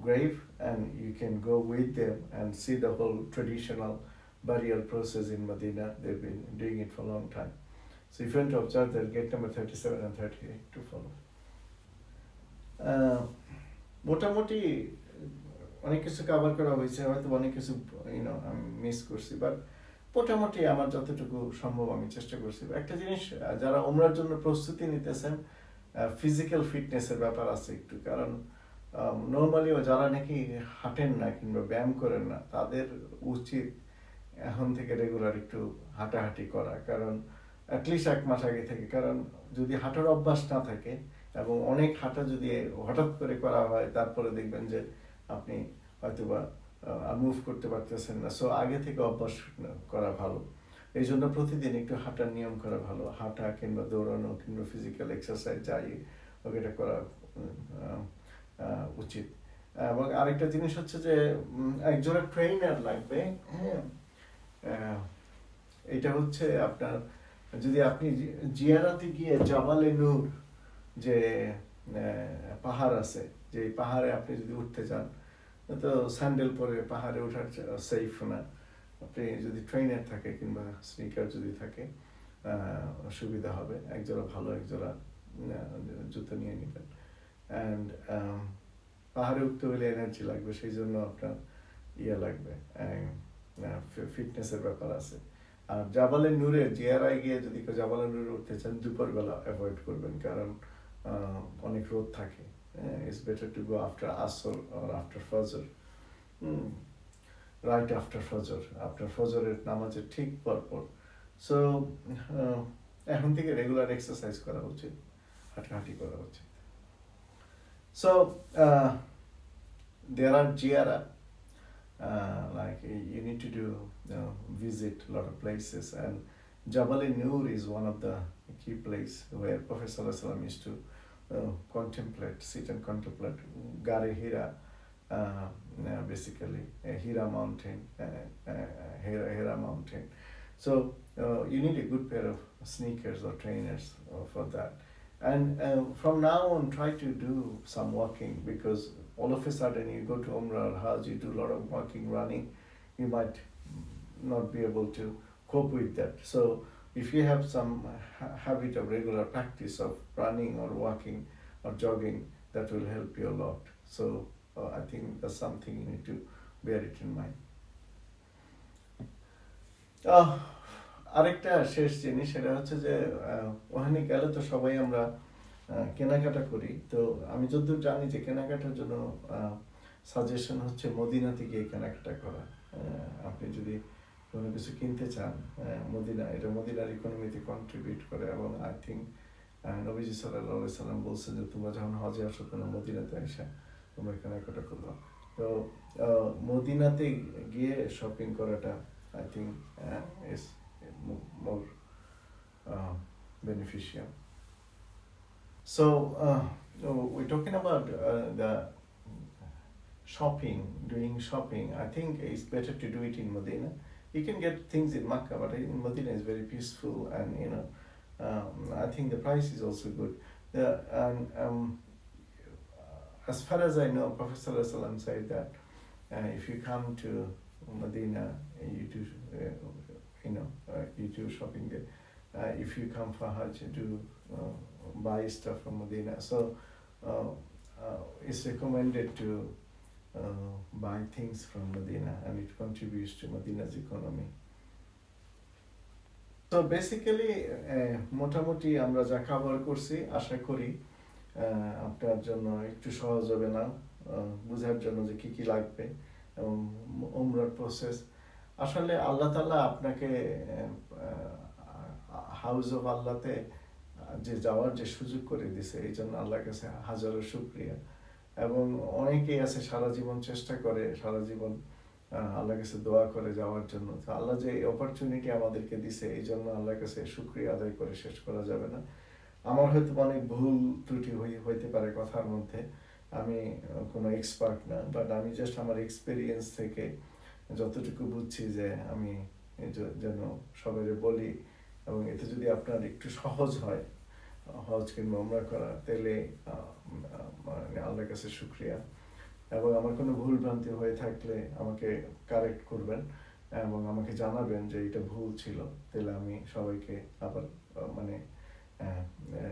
grave, and you can go with them and see the whole traditional burial process in Medina. They've been doing it for a long time. So if you want to observe that, gate number 37 and 38 to follow. মোটামুটি অনেক কিছু cover করা হয়েছে, হয়তো অনেক কিছু আমি miss করছি, বাট মোটামুটি আমার যতটুকু সম্ভব আমি চেষ্টা করছি। একটা জিনিস, যারা ওমরার জন্য প্রস্তুতি নিতেছেন, ফিজিক্যাল ফিটনেসের ব্যাপার আছে একটু, কারণ নর্মালি যারা নাকি হাঁটেন না কিংবা ব্যায়াম করেন না, তাদের উচিত এখন থেকে রেগুলার একটু হাঁটাহাঁটি করা, কারণ অ্যাটলিস্ট 1 মাস আগে থেকে। কারণ যদি হাঁটার অভ্যাস না থাকে এবং অনেক হাঁটা যদি হঠাৎ করে করা হয়, তারপরে দেখবেন যে আপনি হয়তোবা মুভ করতে পারতেছেন না। সো আগে থেকে অভ্যাস করা ভালো। এই জন্য প্রতিদিন একটু হাঁটার নিয়ম করা ভালো। হাঁটা কিংবা দৌড়ানো কিংবা ফিজিক্যাল এক্সারসাইজ যাই হোক, এটা করা উচিত। এবং আরেকটা জিনিস হচ্ছে যে একজনের ট্রেইনার লাগবে। হ্যাঁ, এটা হচ্ছে আপনার যদি আপনি জিয়ারাতে গিয়ে জাবালে নূর যে পাহাড় আছে, যে পাহাড়ে আপনি যদি উঠতে চান, তো স্যান্ডেল পরে পাহাড়ে ওঠার সেফ না। আপনি যদি ট্রেনার থাকে কিংবা স্নিকার যদি থাকে সুবিধা হবে, একজোড়া ভালো একজোড়া জুতো নিয়ে নেবেন। অ্যান্ড পাহাড়ে উঠতে হলে এনার্জি লাগবে, সেই জন্য আপনার লাগবে, ফিটনেসের ব্যাপার আছে। আর জাবালে নূরে জিয়ারায় গিয়ে যদি কেউ জাবালে নূরে উঠতে চান, দুপুরবেলা অ্যাভয়েড করবেন, কারণ অনেক রোদ থাকে। It's better to go after আসর অর আফটার ফজর, রাইট আফটার ফজর, আফটার ফজরের নামাজের ঠিক পরপর। সো এখন থেকে রেগুলার এক্সারসাইজ করা উচিত, হাঁটাহাঁটি করা উচিত। So there are jiara, like you need to do visit a lot of places, and Jabal-e-Nur is one of the key place where Prophet Sallallahu Alaihi Wasallam used to contemplate, sit and contemplate Gare Hira, basically Hira mountain, Hira mountain. So you need a good pair of sneakers or trainers for that. And from now on, try to do some walking, because all of a sudden you go to Umrah or Hajj, you do a lot of walking, running, you might not be able to cope with that. So if you have some habit of regular practice of running or walking or jogging, that will help you a lot. So I think that's something you need to bear it in mind. আরেকটা শেষ জিনিস, সেটা হচ্ছে যে ওখানে গেলে তো সবাই আমরা কেনাকাটা করি। তো আমি যতদূর জানি যে কেনাকাটার জন্য সাজেশন হচ্ছে মদিনাতে গিয়ে কেনাকাটা করা। আপনি যদি কোনো কিছু কিনতে চান, মদিনা, এটা মদিনার ইকোনমিতে কন্ট্রিবিউট করে, এবং আই থিঙ্ক নবীজি সাল্লাল্লাহু আলাইহি সাল্লাম বলছেন যে তোমরা যখন হজে আসো তোমরা মদিনাতে এসে তোমরা কেনাকাটা করবা। তো মদিনাতে গিয়ে শপিং করাটা I think is more beneficial. So we're talking about the doing shopping. I think it's better to do it in Medina. You can get things in Makkah, but in Medina is very peaceful, and I think the price is also good. As far as I know, Prophet Sallallahu Alaihi Wasallam said that if you come to Medina, you do shopping there. If you come for Hajj, you do buy stuff from Medina. So it's recommended to buy things from Medina, and it contributes to Medina's economy. So basically, মোটামুটি আমরা যা cover করছি, আশা করি আপনার জন্য একটু সহজ হবে না বোঝার জন্য যে কি কি লাগবে এবং উমরার প্রসেস। আসলে আল্লাহ তাআলা আপনাকে হাউস অফ আল্লাহতে যে যাওয়ার যে সুযোগ করে দিয়েছে, এই জন্য আল্লাহর কাছে হাজারো শুকরিয়া। এবং অনেকেই আছে সারা জীবন চেষ্টা করে, সারা জীবন আল্লাহর কাছে দোয়া করে যাওয়ার জন্য। তো আল্লাহ যে অপরচুনিটি আমাদেরকে দিছে, এই জন্য আল্লাহর কাছে শুকরিয়া আদায় করে শেষ করা যাবে না। আমার হয়তো অনেক ভুল ত্রুটি হইতে পারে কথার মধ্যে, আমি কোনো এক্সপার্ট না, বাট আমি জাস্ট আমার এক্সপিরিয়েন্স থেকে যতটুকু বুঝছি যে আমি যেন সবাই বলি, এবং এতে যদি আপনার একটু সহজ হয় হজ কিংবা উমরা করা, তাহলে আল্লাহর কাছে শুকরিয়া। এবং আমার কোনো ভুল ভ্রান্তি হয়ে থাকলে আমাকে কারেক্ট করবেন এবং আমাকে জানাবেন যে এটা ভুল ছিল, তাহলে আমি সবাইকে আবার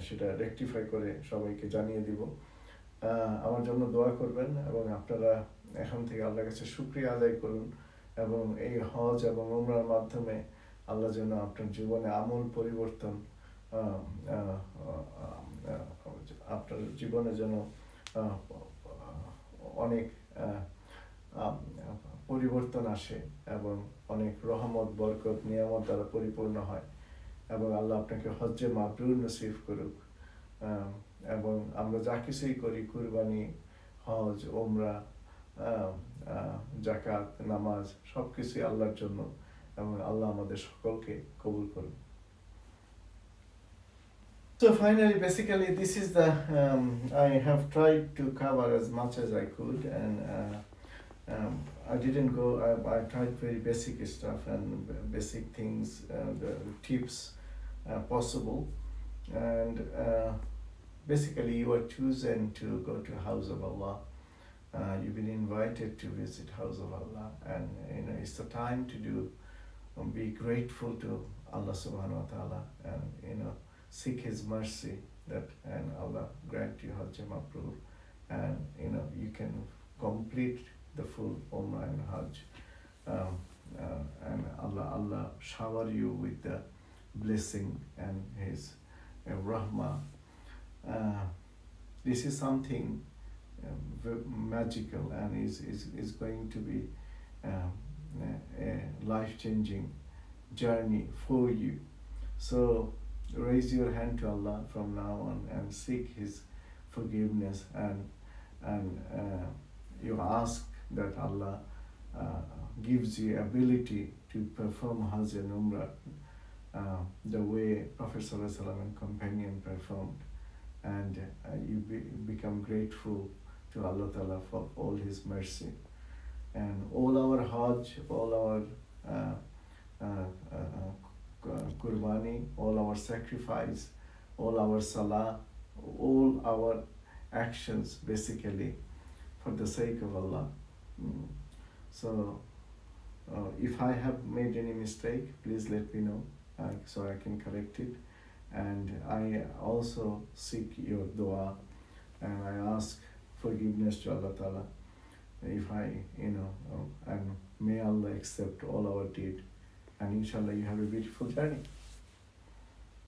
সেটা রেকটিফাই করে সবাইকে জানিয়ে দিব। আমার জন্য দোয়া করবেন, এবং আপনারা এখন থেকে আল্লাহর কাছে শুকরিয়া আদায় করুন, এবং এই হজ এবং উমরার মাধ্যমে আল্লাহ যেন আপনার জীবনে আমূল পরিবর্তন, আপনার জীবনে যেন অনেক পরিবর্তন আসে, এবং অনেক রহমত, বরকত, নিয়ামত দ্বারা পরিপূর্ণ হয়, এবং আল্লাহ আপনাকে হজ্জে মাবরুর নসিব করুক। এবং আমরা যা কিছুই করি, কুরবানি, হজ, উমরা, জাকাত, নামাজ, সব কিছুই আল্লাহর জন্য, এবং আল্লাহ আমাদের সকলকে কবুল করুন। So finally, basically, this is the I have tried to cover as much as I could, and I didn't go. I tried very basic stuff and basic things, the tips possible. And basically, you are chosen to go to House of Allah. You've been invited to visit House of Allah, and it's the time to do be grateful to Allah Subhanahu wa Taala, and seek His mercy that and Allah grant you Hajj Mabrur, and you can complete the full Umrah and Hajj, and Allah shower you with the blessing and His rahmah. This is something magical, and is going to be a life-changing journey for you. So raise your hand to Allah from now on and seek His forgiveness, and you ask that Allah gives you ability to perform Hajj and Umrah the way Prophet ﷺ and companion performed, and you become grateful to Allah Ta'ala for all His mercy. And all our Hajj, all our Qurbani, all our sacrifice, all our Salah, all our actions basically for the sake of Allah. So if I have made any mistake, please let me know so I can correct it. And I also seek your dua, and I ask forgiveness to Allah Ta'ala if I, and may Allah accept all our deed. And inshallah you have a beautiful journey.